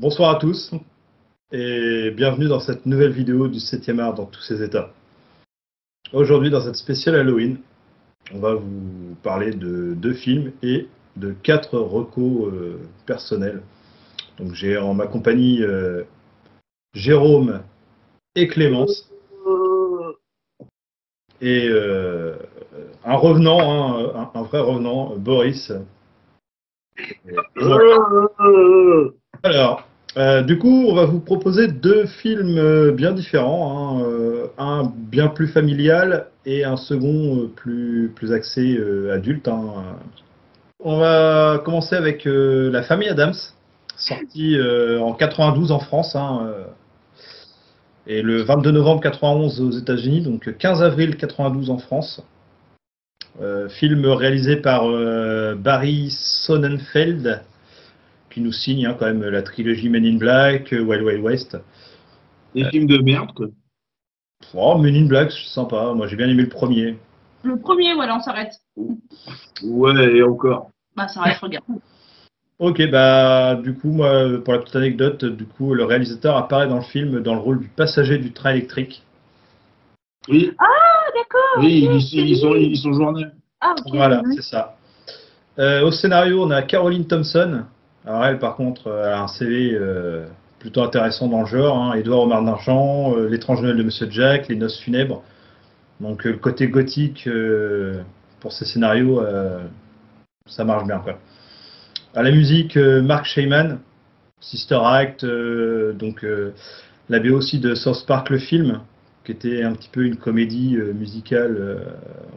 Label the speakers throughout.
Speaker 1: Bonsoir à tous et bienvenue dans cette nouvelle vidéo du 7e art dans tous ses états. Aujourd'hui, dans cette spéciale Halloween, on va vous parler de 2 films et de 4 recos personnels. Donc j'ai en ma compagnie Jérôme et Clémence et un revenant, un vrai revenant, Boris. Alors, du coup, on va vous proposer 2 films bien différents, hein, un bien plus familial et un second plus axé adulte. Hein. On va commencer avec La Famille Adams, sorti en 92 en France, hein, et le 22 novembre 91 aux États-Unis, donc 15 avril 92 en France. Film réalisé par Barry Sonnenfeld, qui nous signe hein, quand même la trilogie Men in Black, Wild Wild West.
Speaker 2: Des films de merde, quoi.
Speaker 1: Oh, Men in Black, c'est sympa. Moi, j'ai bien aimé le premier.
Speaker 3: Le premier, voilà, on s'arrête.
Speaker 2: Ouais, et encore.
Speaker 3: Bah, ça reste, regarde.
Speaker 1: Ok, bah, du coup, moi, pour la petite anecdote, du coup, le réalisateur apparaît dans le film dans le rôle du passager du train électrique.
Speaker 2: Oui.
Speaker 3: Ah, d'accord.
Speaker 2: Oui,
Speaker 3: okay,
Speaker 2: ils sont journaux.
Speaker 3: Ah, ok.
Speaker 1: Voilà, c'est ça. Au scénario, on a Caroline Thompson. Alors, elle, par contre, a un CV plutôt intéressant dans le genre. Hein. Édouard Omar d'Argent, L'étrange Noël de Monsieur Jack, Les Noces funèbres. Donc, le côté gothique pour ces scénarios, ça marche bien, quoi. À la musique, Mark Shaiman, Sister Act, donc la BO aussi de South Park le film, qui était un petit peu une comédie musicale,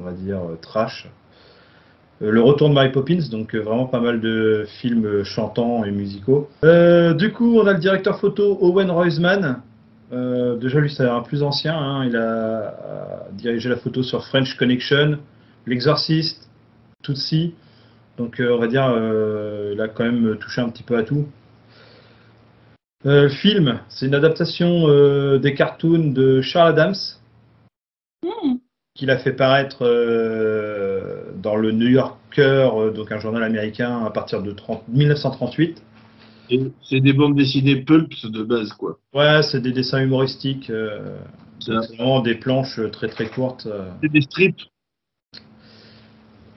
Speaker 1: on va dire trash. Le retour de Mary Poppins, donc vraiment pas mal de films chantants et musicaux. Du coup, on a le directeur photo Owen Roizman. Déjà, lui, c'est un plus ancien. Hein, il a dirigé la photo sur French Connection, L'Exorciste, Tootsie. Donc, on va dire, il a quand même touché un petit peu à tout. Le film, c'est une adaptation des cartoons de Charles Adams, qu'il a fait paraître dans le New Yorker, donc un journal américain, à partir de 1938.
Speaker 2: C'est des bandes dessinées pulps de base, quoi.
Speaker 1: Ouais, c'est des dessins humoristiques. C'est
Speaker 2: Ça.
Speaker 1: vraiment des planches très très courtes.
Speaker 2: C'est des strips.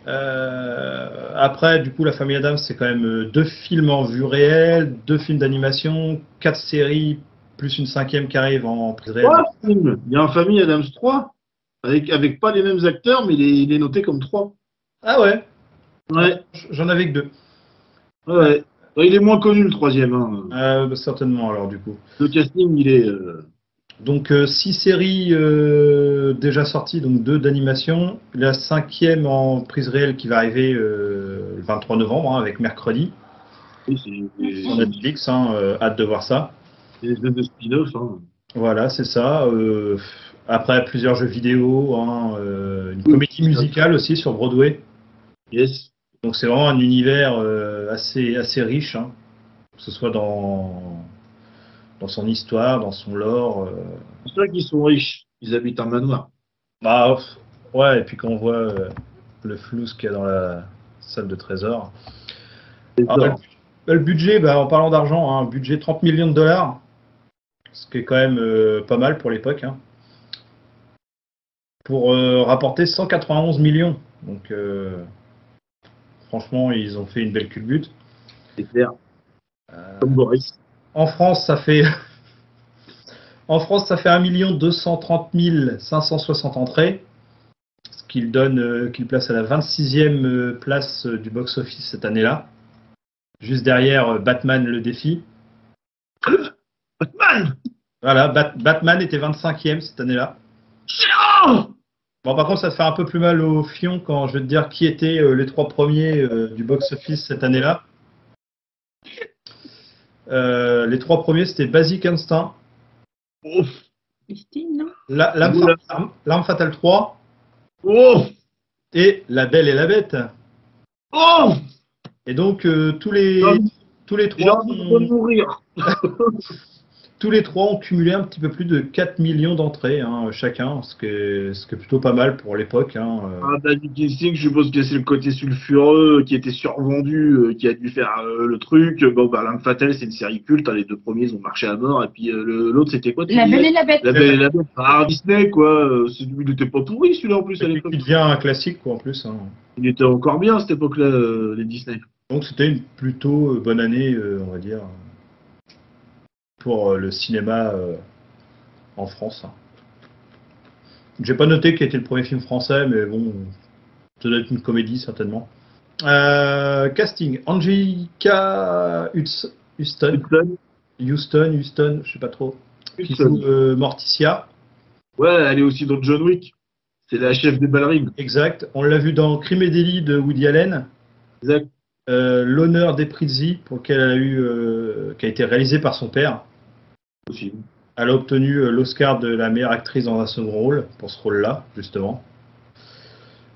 Speaker 1: Après, du coup, La Famille Adams, c'est quand même 2 films en vue réelle, 2 films d'animation, 4 séries, plus une 5e qui arrive en prise réelle.
Speaker 2: 3 films. Il y a un Famille Adams 3, avec pas les mêmes acteurs, mais il est noté comme 3.
Speaker 1: Ah ouais?
Speaker 2: Ouais.
Speaker 1: J'en avais que 2.
Speaker 2: Ouais. Il est moins connu, le 3e. Hein.
Speaker 1: Bah, certainement, alors, du coup.
Speaker 2: Le casting, il est...
Speaker 1: Donc 6 séries déjà sorties, donc 2 d'animation. La 5e en prise réelle qui va arriver le 23 novembre hein, avec Mercredi.
Speaker 2: Oui,
Speaker 1: Sur Netflix, hein, hâte de voir ça.
Speaker 2: c'est des espèces de spin-off. Hein.
Speaker 1: Voilà, c'est ça. Après, plusieurs jeux vidéo, hein, une comédie musicale aussi sur Broadway.
Speaker 2: Yes.
Speaker 1: Donc c'est vraiment un univers assez riche, hein, que ce soit dans son histoire, dans son lore.
Speaker 2: C'est vrai qu'ils sont riches. Ils habitent un manoir.
Speaker 1: Bah, ouais, et puis quand on voit le flou qu'il y a dans la salle de trésor. Alors, le budget, bah, en parlant d'argent, hein, budget 30 millions de dollars, ce qui est quand même pas mal pour l'époque, hein, pour rapporter 191 millions. Donc, franchement, ils ont fait une belle culbute.
Speaker 2: C'est clair. Comme Boris.
Speaker 1: En France, ça fait en France, ça fait 1 230 560 entrées, ce qu'il place à la 26e place du box-office cette année-là. Juste derrière Batman le défi.
Speaker 2: Batman.
Speaker 1: Voilà, Batman était 25e cette année-là. Bon, par contre, ça te fait un peu plus mal au fion quand je vais te dire qui étaient les 3 premiers du box-office cette année-là. Les 3 premiers, c'était Basic Instinct. L'Arme Fatale 3. Et La Belle et la Bête. Et donc, tous les 3 tous les trois ont cumulé un petit peu plus de 4 millions d'entrées hein, chacun, ce qui est plutôt pas mal pour l'époque. Hein.
Speaker 2: Ah, David Kingsting, je suppose que c'est le côté sulfureux qui était survendu, qui a dû faire le truc. Bon, bah, L'Arme Fatale, c'est une série culte. Hein, les deux premiers, ils ont marché à mort. Et puis l'autre, c'était quoi tu
Speaker 3: La
Speaker 2: disais
Speaker 3: Belle et la Bête.
Speaker 2: La Belle et la Bête. Ah, Disney, quoi. Il était pas pourri, celui-là, en plus, à
Speaker 1: Et puis
Speaker 2: l'époque.
Speaker 1: qui devient un classique quoi, en plus. Hein.
Speaker 2: Il était encore bien, à cette époque-là, les Disney.
Speaker 1: Donc c'était une plutôt bonne année, on va dire, pour le cinéma en France. Hein. J'ai pas noté quel était le premier film français, mais bon, ça doit être une comédie certainement. Casting, Angelica Houston, je sais pas trop, qui joue Morticia.
Speaker 2: Ouais, elle est aussi dans John Wick. C'est la chef des ballerines.
Speaker 1: Exact. On l'a vu dans Crime et délit de Woody Allen.
Speaker 2: Exact.
Speaker 1: L'honneur des Prizzi, pour lequel elle a eu, qui a été réalisé par son père.
Speaker 2: Aussi.
Speaker 1: Elle a obtenu l'Oscar de la meilleure actrice dans un second rôle, pour ce rôle-là, justement.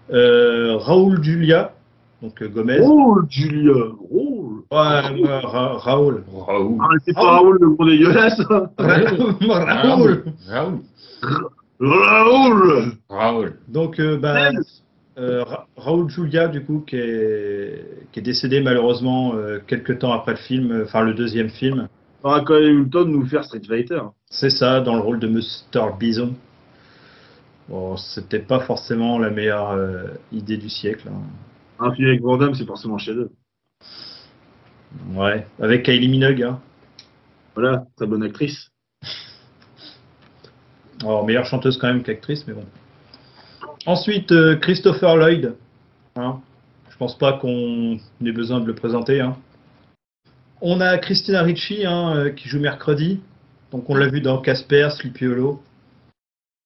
Speaker 1: Raoul Julia, donc Gomez.
Speaker 2: Oh, Julia. Oh.
Speaker 1: Ouais, Raoul.
Speaker 4: Raoul.
Speaker 2: Ah, c'est pas Raoul le gros dégueulasse.
Speaker 1: Raoul.
Speaker 4: Raoul.
Speaker 2: Raoul.
Speaker 4: Raoul.
Speaker 1: Donc, Raoul Julia, du coup, qui est décédé malheureusement quelques temps après le film, enfin le deuxième film.
Speaker 2: On aura quand même eu le temps de nous faire Street Fighter.
Speaker 1: C'est ça, dans le rôle de Mr. Bison. Bon, c'était pas forcément la meilleure idée du siècle. Hein.
Speaker 2: Un film avec Van Damme, c'est forcément chef-d'œuvre.
Speaker 1: Ouais, avec Kylie Minogue. Hein.
Speaker 2: Voilà, très bonne actrice.
Speaker 1: Alors, meilleure chanteuse quand même qu'actrice, mais bon. Ensuite, Christopher Lloyd. Hein. Je pense pas qu'on ait besoin de le présenter. Hein. On a Christina Ricci hein, qui joue mercredi. Donc on l'a vu dans Casper, Sleepy Hollow.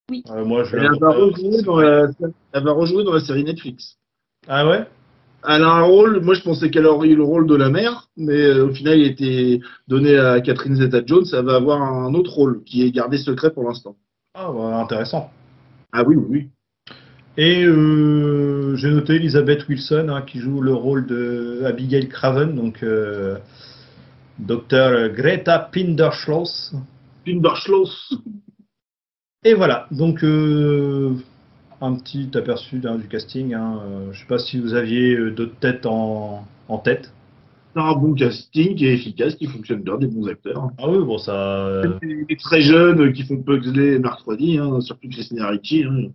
Speaker 3: Oui.
Speaker 1: Moi, je
Speaker 2: Elle va rejouer dans la série Netflix.
Speaker 1: Ah ouais?
Speaker 2: Elle a un rôle, moi je pensais qu'elle aurait eu le rôle de la mère, mais au final il a été donné à Catherine Zeta-Jones. Elle va avoir un autre rôle qui est gardé secret pour l'instant.
Speaker 1: Ah bah, intéressant.
Speaker 2: Ah oui, oui, oui.
Speaker 1: Et j'ai noté Elizabeth Wilson hein, qui joue le rôle de Abigail Craven, donc docteur Greta Pinderschloss.
Speaker 2: Pinderschloss.
Speaker 1: Et voilà, donc un petit aperçu du casting. Hein. Je sais pas si vous aviez d'autres têtes en tête.
Speaker 2: C'est un bon casting qui est efficace, qui fonctionne bien, des bons acteurs.
Speaker 1: Ah oui, bon ça.
Speaker 2: Des très jeunes qui font Pugsley et mercredi, hein, surtout Christina Ricci. Hein.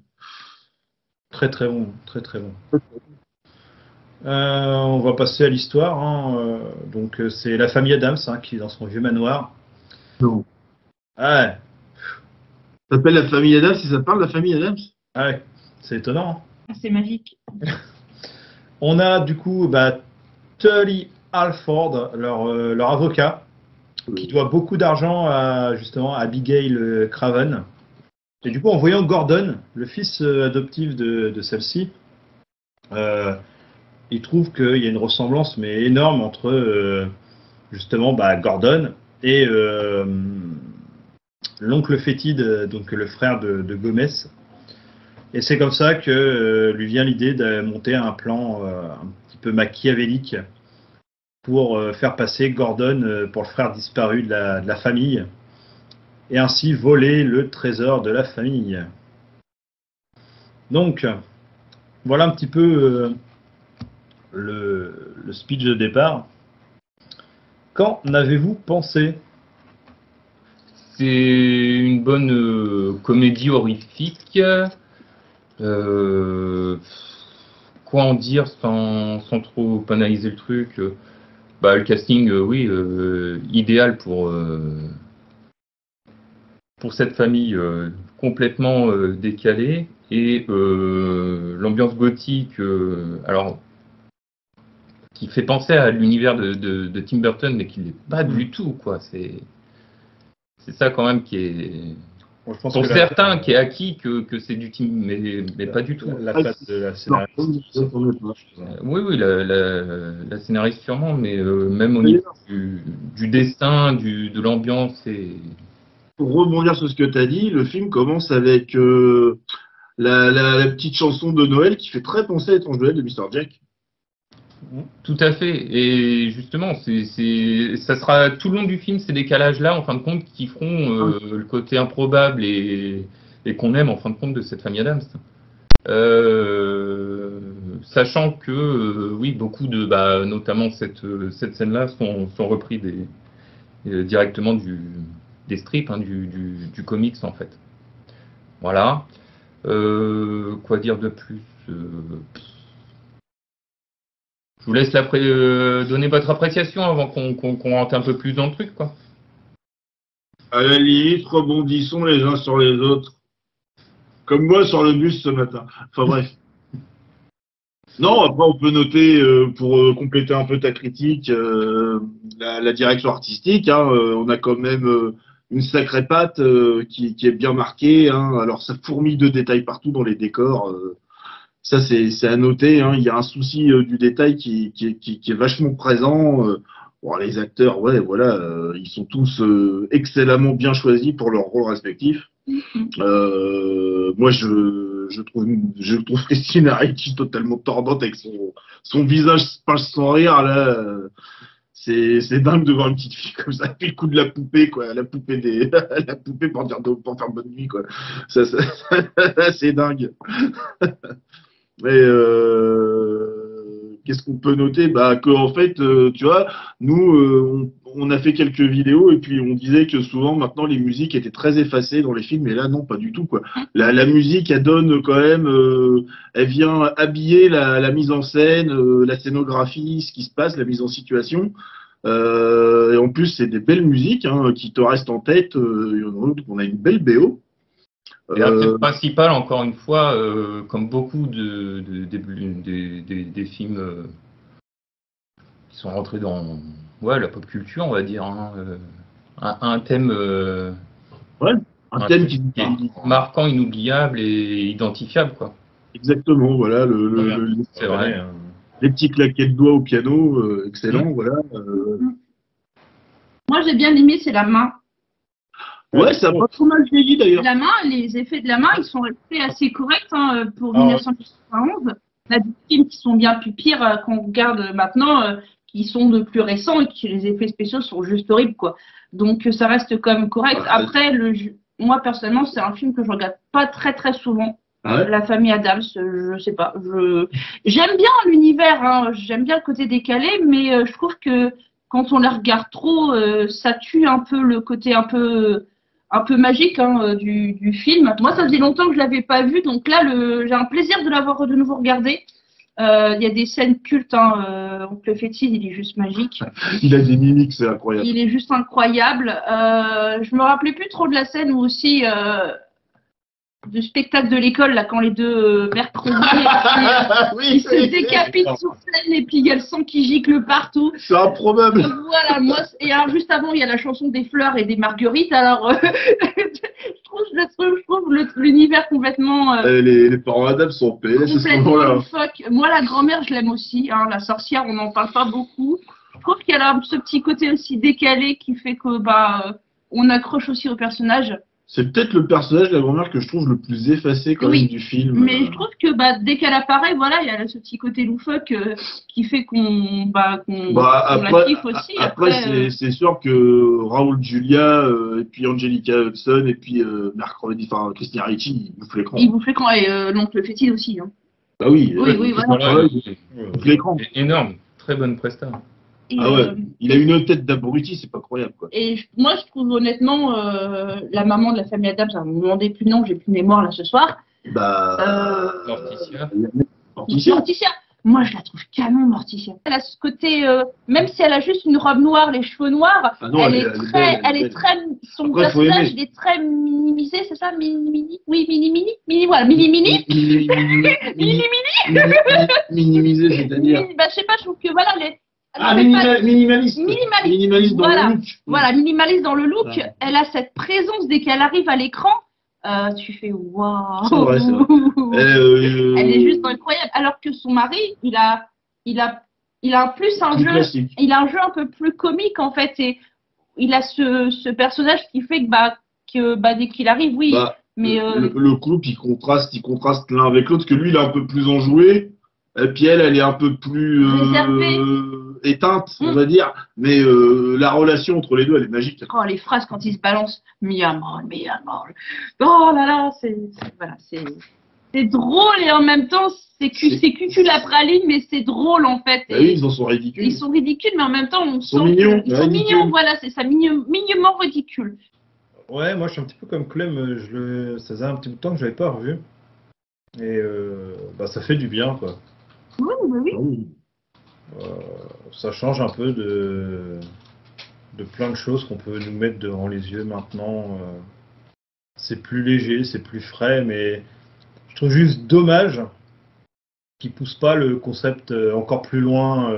Speaker 1: Très très bon, très très bon. On va passer à l'histoire. Hein. Donc c'est la famille Adams hein, qui est dans son vieux manoir.
Speaker 2: Non.
Speaker 1: Ah
Speaker 2: Ça s'appelle la famille Adams, si ça parle de la famille Adams.
Speaker 1: ouais, c'est étonnant. Hein.
Speaker 3: C'est magique.
Speaker 1: On a du coup Tully Alford, leur avocat, qui doit beaucoup d'argent à justement à Abigail Craven. Et du coup, en voyant Gordon, le fils adoptif de celle-ci, il trouve qu'il y a une ressemblance mais énorme entre justement Gordon et l'oncle fétide, donc le frère de Gomez. Et c'est comme ça que lui vient l'idée de monter un plan un petit peu machiavélique pour faire passer Gordon pour le frère disparu de la famille et ainsi voler le trésor de la famille. Donc, voilà un petit peu le speech de départ. Qu'en avez-vous pensé?
Speaker 4: C'est une bonne comédie horrifique. Quoi en dire sans trop analyser le truc le casting, oui, idéal pour cette famille complètement décalée et l'ambiance gothique, alors qui fait penser à l'univers de Tim Burton, mais qui n'est pas du tout, quoi. C'est ça quand même qui est.
Speaker 1: Bon, je pense
Speaker 4: Pour
Speaker 1: que
Speaker 4: certains, qui est acquis que c'est du Tim, mais pas du tout.
Speaker 1: la patte de la scénariste.
Speaker 4: Oui, la scénariste sûrement, mais même au niveau du dessin, de l'ambiance et.
Speaker 2: Pour rebondir sur ce que tu as dit, le film commence avec la petite chanson de Noël qui fait très penser à l'étrange Noël de Mr. Jack.
Speaker 4: Tout à fait. Et justement, ça sera tout le long du film, ces décalages-là, en fin de compte, qui feront le côté improbable et qu'on aime, en fin de compte, de cette famille Adams. Sachant que, oui, beaucoup de, notamment cette scène-là, sont repris directement des strips, hein, du comics, en fait. Voilà. Quoi dire de plus Je vous laisse donner votre appréciation avant qu'on rentre un peu plus dans le truc, quoi.
Speaker 2: À la limite, rebondissons les uns sur les autres. Comme moi sur le bus ce matin. Enfin bref. Non, après on peut noter, pour compléter un peu ta critique, la direction artistique. Hein, on a quand même une sacrée patte qui est bien marquée. Hein. Alors ça fourmille de détails partout dans les décors. Ça c'est à noter. Hein. Il y a un souci du détail qui est vachement présent. Bon, les acteurs, ouais, voilà, ils sont tous excellemment bien choisis pour leur rôle respectif. Moi, je trouve Christine Ricci totalement tordante avec son visage pince sans rire. Là, c'est dingue de voir une petite fille comme ça. Puis le coup de la poupée, quoi, la poupée la poupée pour faire bonne nuit, quoi. Ça c'est dingue. Mais qu'est-ce qu'on peut noter? Que en fait, tu vois, nous, on a fait quelques vidéos et puis on disait que souvent maintenant les musiques étaient très effacées dans les films, et là non, pas du tout, quoi. La musique, elle donne quand même, elle vient habiller la mise en scène, la scénographie, ce qui se passe, la mise en situation. Et en plus, c'est des belles musiques, hein, qui te restent en tête. On a une belle BO.
Speaker 4: Et l'acteur principal, encore une fois, comme beaucoup des films qui sont rentrés dans la pop culture, on va dire, hein, un thème,
Speaker 2: un thème qui
Speaker 4: est marquant, inoubliable et identifiable, quoi.
Speaker 2: Exactement, voilà,
Speaker 1: C'est vrai.
Speaker 2: les petits claquets de doigts au piano, excellent, voilà.
Speaker 3: Moi, j'ai bien aimé, c'est la main.
Speaker 2: Ouais, ça n'a pas trop mal vieilli d'ailleurs.
Speaker 3: La main, les effets de la main, ils sont restés assez corrects, hein, pour 1991. On a des films qui sont bien plus pires qu'on regarde maintenant, qui sont de plus récents et qui les effets spéciaux sont juste horribles, quoi. Donc ça reste quand même correct. Après, moi personnellement, c'est un film que je regarde pas très très souvent. La famille Adams, je sais pas. J'aime bien l'univers, hein, j'aime bien le côté décalé, mais je trouve que quand on les regarde trop, ça tue un peu le côté un peu magique, hein, du film. Moi, ça faisait longtemps que je l'avais pas vu, donc là, j'ai un plaisir de l'avoir de nouveau regardé. Il y a des scènes cultes, hein, donc le fétide, il est juste magique.
Speaker 2: Il a des mimiques, c'est incroyable.
Speaker 3: Il est juste incroyable. Je me rappelais plus trop de la scène où aussi du spectacle de l'école, là, quand les deux mercredis ils se décapitent sur scène et puis il y a le sang qui gicle partout.
Speaker 2: C'est improbable.
Speaker 3: Voilà, moi, et alors juste avant, il y a la chanson des fleurs et des marguerites. Alors, je trouve l'univers complètement.
Speaker 2: Les parents Adams sont PLS à ce moment-là.
Speaker 3: Moi, la grand-mère, je l'aime aussi. Hein, la sorcière, on n'en parle pas beaucoup. Je trouve qu'il y a ce petit côté aussi décalé qui fait que on accroche aussi au personnage.
Speaker 2: C'est peut-être le personnage de la grand-mère que je trouve le plus effacé quand même du film.
Speaker 3: Mais je trouve que dès qu'elle apparaît, voilà, il y a ce petit côté loufoque qui fait qu'on la kiffe aussi.
Speaker 2: Après, c'est sûr que Raoul Julia et puis Angelica Hudson et puis Christina Ricci, ils bouffent l'écran.
Speaker 3: Ils bouffent l'écran et l'oncle Fétide aussi. Hein.
Speaker 2: Bah oui.
Speaker 3: Oui, voilà.
Speaker 2: Ils bouffent l'écran.
Speaker 4: Énorme, très bonne presta.
Speaker 3: Et,
Speaker 2: il a une tête d'abruti, c'est pas croyable, quoi.
Speaker 3: Et moi, je trouve honnêtement, la maman de la famille Adams, ça me demandait plus de nom, j'ai plus de mémoire là ce soir. Morticia. Moi, je la trouve canon, Morticia. Elle a ce côté, même si elle a juste une robe noire, les cheveux noirs, elle est très, son personnage, il est très minimisé, c'est ça, mini,
Speaker 2: minimisé, c'est-à-dire.
Speaker 3: Je sais pas, je trouve que voilà,
Speaker 2: minimaliste. Minimaliste dans le look.
Speaker 3: Voilà, minimaliste dans le look. Ouais. Elle a cette présence dès qu'elle arrive à l'écran. Tu fais waouh.
Speaker 2: C'est vrai.
Speaker 3: Elle est juste incroyable. Alors que son mari, il a plus un jeu.
Speaker 2: Classique.
Speaker 3: Il a un jeu un peu plus comique en fait, et il a ce personnage qui fait que dès qu'il arrive, oui. Mais
Speaker 2: le couple, il contraste l'un avec l'autre, parce que lui, il est un peu plus enjoué. Et puis elle est un peu plus
Speaker 3: Réservée.
Speaker 2: éteinte, on va dire. Mais la relation entre les deux, elle est magique.
Speaker 3: Oh, les phrases quand ils se balancent, mi amor, mi amor. Oh là là, voilà, c'est drôle et en même temps, c'est cucul la praline, mais c'est drôle en fait.
Speaker 2: Bah oui, ils en sont ridicules.
Speaker 3: Ils sont ridicules, mais en même temps, on sent
Speaker 2: mignons,
Speaker 3: qu'ils sont mignons, voilà, c'est ça, mignonnement ridicule.
Speaker 1: Ouais, moi je suis un petit peu comme Clem, ça faisait un petit bout de temps que je l'avais pas revu. Et bah, ça fait du bien, quoi.
Speaker 3: Oui, oui,
Speaker 2: oui.
Speaker 1: Ça change un peu de plein de choses qu'on peut nous mettre devant les yeux maintenant. C'est plus léger, c'est plus frais, mais je trouve juste dommage qu'ils poussent pas le concept encore plus loin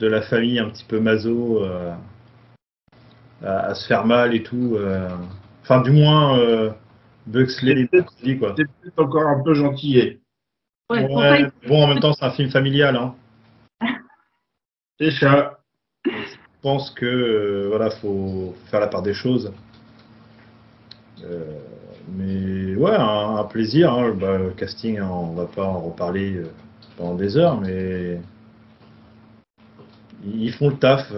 Speaker 1: de la famille un petit peu maso à se faire mal et tout. Enfin, du moins, Buxley, quoi.
Speaker 2: C'est peut-être encore un peu gentillet.
Speaker 1: Ouais, bon, en même temps, c'est un film familial, hein.
Speaker 2: C'est ça.
Speaker 1: Je pense que voilà, faut faire la part des choses. Mais ouais, un plaisir. Hein. Bah, le casting, hein, on va pas en reparler pendant des heures, mais ils font le taf.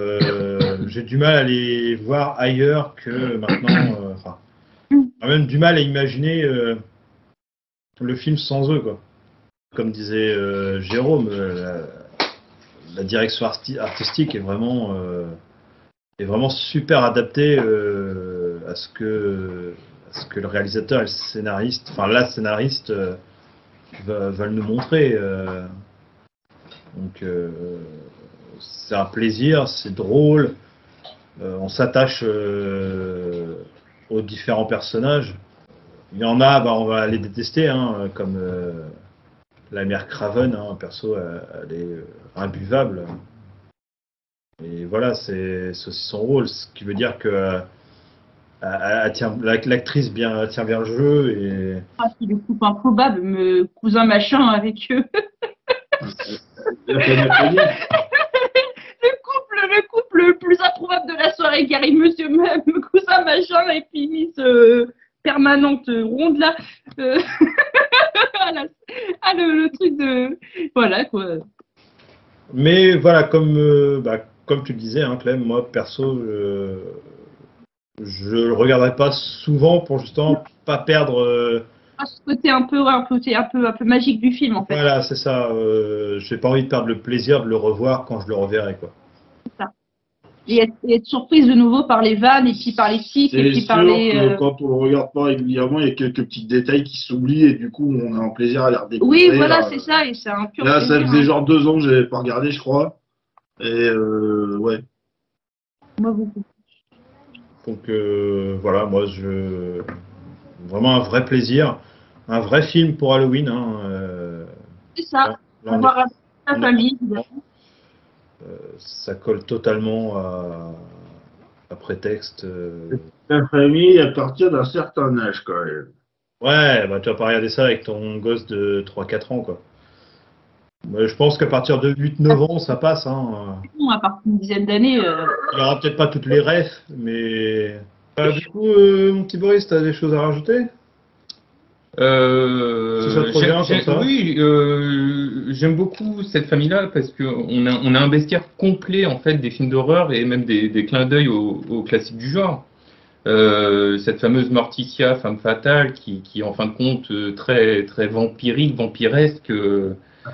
Speaker 1: J'ai du mal à les voir ailleurs que maintenant. Enfin, j'ai même du mal à imaginer le film sans eux, quoi. Comme disait Jérôme, la direction artistique est vraiment super adaptée à ce que le réalisateur et le scénariste, enfin la scénariste, veulent nous montrer. Donc c'est un plaisir, c'est drôle, on s'attache aux différents personnages. Il y en a, bah, on va les détester, hein, comme la mère Craven, hein, perso, elle est imbuvable. Et voilà, c'est aussi son rôle, ce qui veut dire que l'actrice tient bien le jeu. Et...
Speaker 3: Ah, c'est le couple improbable, cousin machin avec eux. Le couple le plus improbable de la soirée, Gary Monsieur même, cousin machin et puis Miss permanente ronde là. Le truc de... Voilà quoi.
Speaker 1: Mais voilà, comme tu le disais, hein, Clem, moi perso, je le regarderai pas souvent pour justement pas perdre...
Speaker 3: ce côté un peu magique du film en fait.
Speaker 1: Voilà, c'est ça. J'ai pas envie de perdre le plaisir de le revoir quand je le reverrai, quoi.
Speaker 3: C'est ça. Et être surprise de nouveau par les vannes et puis par les tics et puis par les.
Speaker 2: Que quand on le regarde pas régulièrement, il y a quelques petits détails qui s'oublient et du coup on a un plaisir à les redécouvrir.
Speaker 3: Oui, voilà, c'est ça et c'est un pur.
Speaker 2: Là,
Speaker 3: plaisir,
Speaker 2: ça faisait genre 2 ans que j'avais pas regardé, je crois. Et ouais.
Speaker 3: Moi beaucoup.
Speaker 1: Donc voilà, moi vraiment un vrai plaisir, un vrai film pour Halloween. Hein,
Speaker 3: c'est ça.
Speaker 1: Là,
Speaker 3: On va sa famille.
Speaker 1: Ça colle totalement à prétexte.
Speaker 2: La famille à partir d'un certain âge quand même.
Speaker 1: Ouais, bah tu vas pas regarder ça avec ton gosse de 3-4 ans, quoi. Je pense qu'à partir de 8-9 ans, ça passe. Hein.
Speaker 3: À partir d'une dizaine d'années.
Speaker 1: Il aura peut-être pas toutes les refs, mais... du coup, mon petit Boris, tu as des choses à rajouter? Si ça te revient comme ça.
Speaker 4: Oui, j'aime beaucoup cette famille-là parce qu'on a un bestiaire complet en fait des films d'horreur et même des clins d'œil aux classiques du genre. Cette fameuse Morticia, femme fatale, qui est en fin de compte très très vampirique, vampiresque.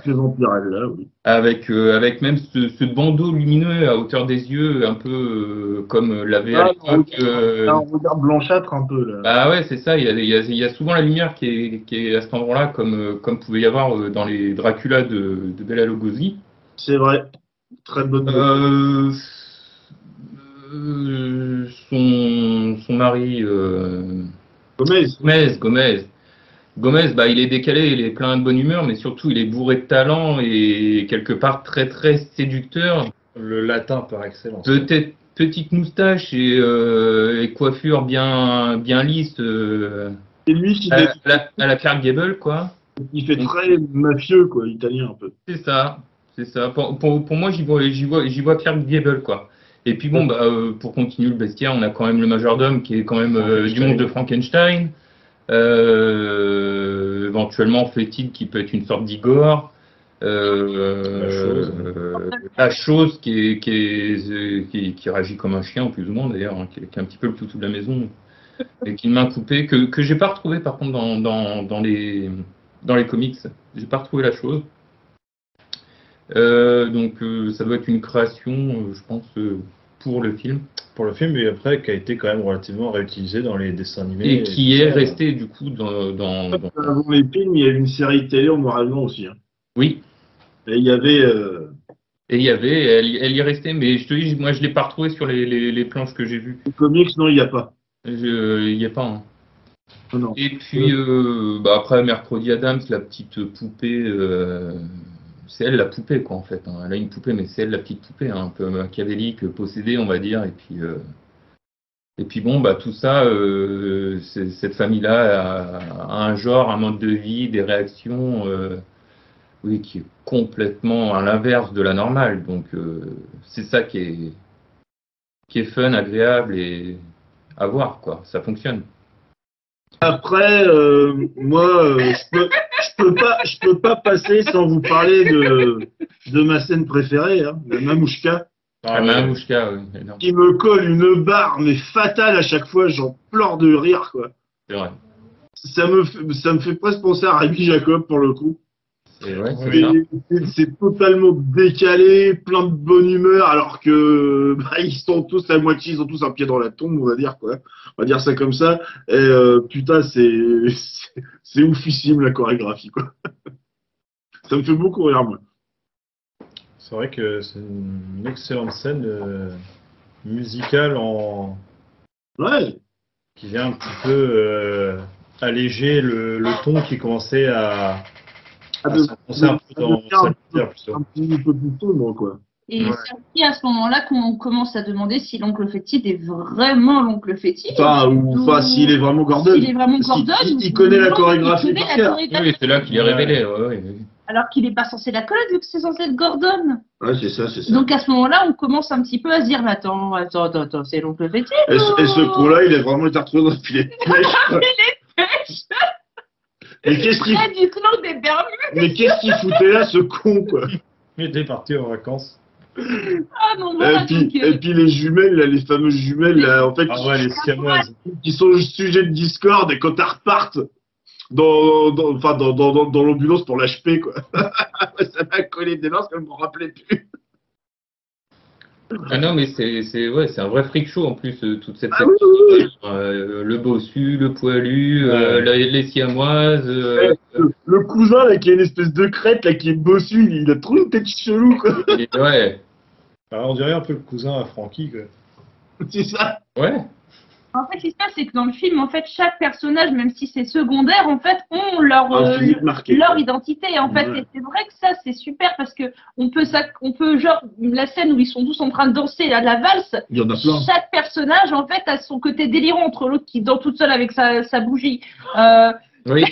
Speaker 2: Là, oui.
Speaker 4: Avec même ce bandeau lumineux à hauteur des yeux, un peu comme l'avait à l'époque.
Speaker 2: Un regard blanchâtre un peu là.
Speaker 4: Ah ouais, c'est ça. Il y a souvent la lumière qui est à cet endroit-là, comme pouvait y avoir dans les Dracula de Bela Lugosi.
Speaker 2: C'est vrai. Très bonne.
Speaker 4: Son mari. Gomez, bah, il est décalé, il est plein de bonne humeur, mais surtout il est bourré de talent et quelque part très très séducteur.
Speaker 1: Le latin par excellence.
Speaker 4: Peut-être petite moustache et coiffure bien lisse.
Speaker 2: Et lui,
Speaker 4: à la Clark Gable, quoi.
Speaker 2: Il fait très mafieux, quoi, italien un peu.
Speaker 4: C'est ça. Pour moi, j'y vois Clark Gable, quoi. Et puis bon, bah, pour continuer le bestiaire, on a quand même le majordome qui est quand même du monde de Frankenstein. Éventuellement Fétide qui peut être une sorte d'Igor. La chose qui réagit comme un chien, plus ou moins d'ailleurs, hein, qui est un petit peu le toutou de la maison, et qui est une main coupée, que j'ai pas retrouvé par contre dans les comics. J'ai pas retrouvé la chose. Donc ça doit être une création, je pense, pour le film.
Speaker 1: Pour le film, et après, qui a été quand même relativement réutilisé dans les dessins animés.
Speaker 4: Et qui est resté du coup dans...
Speaker 2: Avant les films, il y avait une série télé en noir et blanc aussi. Hein.
Speaker 4: Oui.
Speaker 2: Et il y avait...
Speaker 4: Et il y avait, elle y est restée, mais je te dis, moi je l'ai pas retrouvée sur les planches que j'ai vues.
Speaker 2: Les comics, non, il n'y a pas.
Speaker 4: Il n'y a pas. Hein.
Speaker 2: Non.
Speaker 4: Et puis, après, Mercredi Adams, la petite poupée, c'est elle la poupée, quoi, en fait. Hein. Elle a une poupée, mais c'est elle la petite poupée, hein, un peu machiavélique, possédée, on va dire. Et puis bon, bah, tout ça, cette famille-là a un genre, un mode de vie, des réactions, oui, qui est complètement à l'inverse de la normale. Donc, c'est ça qui est fun, agréable et à voir, quoi. Ça fonctionne.
Speaker 2: Après, moi, je peux pas passer sans vous parler de ma scène préférée, hein, la Mamouchka.
Speaker 4: La Mamouchka, oui. Énorme.
Speaker 2: Qui me colle une barre, mais fatale à chaque fois, j'en pleure de rire, quoi.
Speaker 4: C'est vrai.
Speaker 2: Ça me fait presque penser à Rabbi Jacob, pour le coup. C'est totalement décalé, plein de bonne humeur, alors que ils sont tous à moitié, ils ont tous un pied dans la tombe, on va dire, quoi. On va dire ça comme ça. Et putain, c'est oufissime la chorégraphie, quoi. Ça me fait beaucoup rire, moi.
Speaker 1: C'est vrai que c'est une excellente scène musicale
Speaker 2: Ouais.
Speaker 1: qui vient un petit peu alléger le ton qui commençait à s'enfoncer un peu dans sa lumière, plutôt.
Speaker 2: Un petit peu plus sombre, quoi.
Speaker 3: Et c'est aussi à ce moment-là qu'on commence à demander si l'oncle Fétide est vraiment l'oncle Fétide.
Speaker 2: Enfin, s'il est vraiment Gordon.
Speaker 3: S'il est vraiment Gordon.
Speaker 2: Il connaît la chorégraphie par cœur.
Speaker 4: Oui, c'est là qu'il est révélé. Ouais.
Speaker 3: Alors qu'il n'est pas censé la connaître vu que c'est censé être Gordon.
Speaker 2: Ouais, c'est ça.
Speaker 3: Donc à ce moment-là, on commence un petit peu à se dire, mais attends, c'est l'oncle Fétide.
Speaker 2: Et ce con-là, il a vraiment été retrouvé dans le filet de pêche. Mais qu'est-ce qu'il
Speaker 3: du clan des Bermudes.
Speaker 2: Mais qu'est-ce qu'il foutait là, ce con, quoi?
Speaker 1: Il était parti en vacances.
Speaker 3: Ah non, voilà,
Speaker 2: et puis les jumelles, là, les fameuses jumelles, là, en fait,
Speaker 1: les siamoises.
Speaker 2: qui sont sujet de Discord, et quand elles repartent dans l'ambulance pour l'HP, quoi. Ça m'a collé des mains parce qu'elle ne me rappelait plus.
Speaker 4: Ah non, mais c'est un vrai freak show en plus, toute cette
Speaker 2: Ah,
Speaker 4: séquence.
Speaker 2: oui.
Speaker 4: Le bossu, le poilu, les siamoises.
Speaker 2: Le cousin, là, qui a une espèce de crête, là, qui est bossu, il a trop une tête chelou, quoi.
Speaker 4: Ouais.
Speaker 1: Alors, on dirait un peu le cousin à Frankie, quoi.
Speaker 2: C'est ça.
Speaker 4: Ouais.
Speaker 3: En fait, ce qui se passe, c'est que dans le film, en fait, chaque personnage, même si c'est secondaire, en fait, ont leur identité. En fait, et c'est vrai que ça, c'est super parce que on peut genre la scène où ils sont tous en train de danser à la valse.
Speaker 2: Il y en a plein.
Speaker 3: Chaque personnage, en fait, a son côté délirant entre l'autre qui danse toute seule avec sa bougie.
Speaker 4: Oui.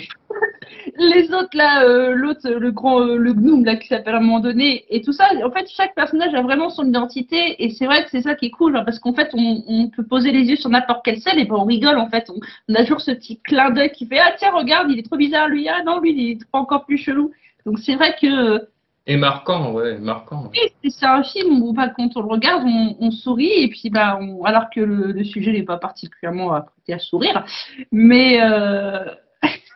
Speaker 3: Les autres là, l'autre, le gnome là qui s'appelle à un moment donné et tout ça. En fait, chaque personnage a vraiment son identité et c'est vrai que c'est ça qui est cool hein, parce qu'en fait, on peut poser les yeux sur n'importe quelle scène et ben on rigole en fait. On a toujours ce petit clin d'œil qui fait ah tiens regarde il est trop bizarre lui ah non lui il est encore plus chelou. Donc c'est vrai que
Speaker 4: et marquant ouais marquant.
Speaker 3: Oui, c'est un film où quand on le regarde on sourit et puis bah alors que le sujet n'est pas particulièrement apprêté à sourire, mais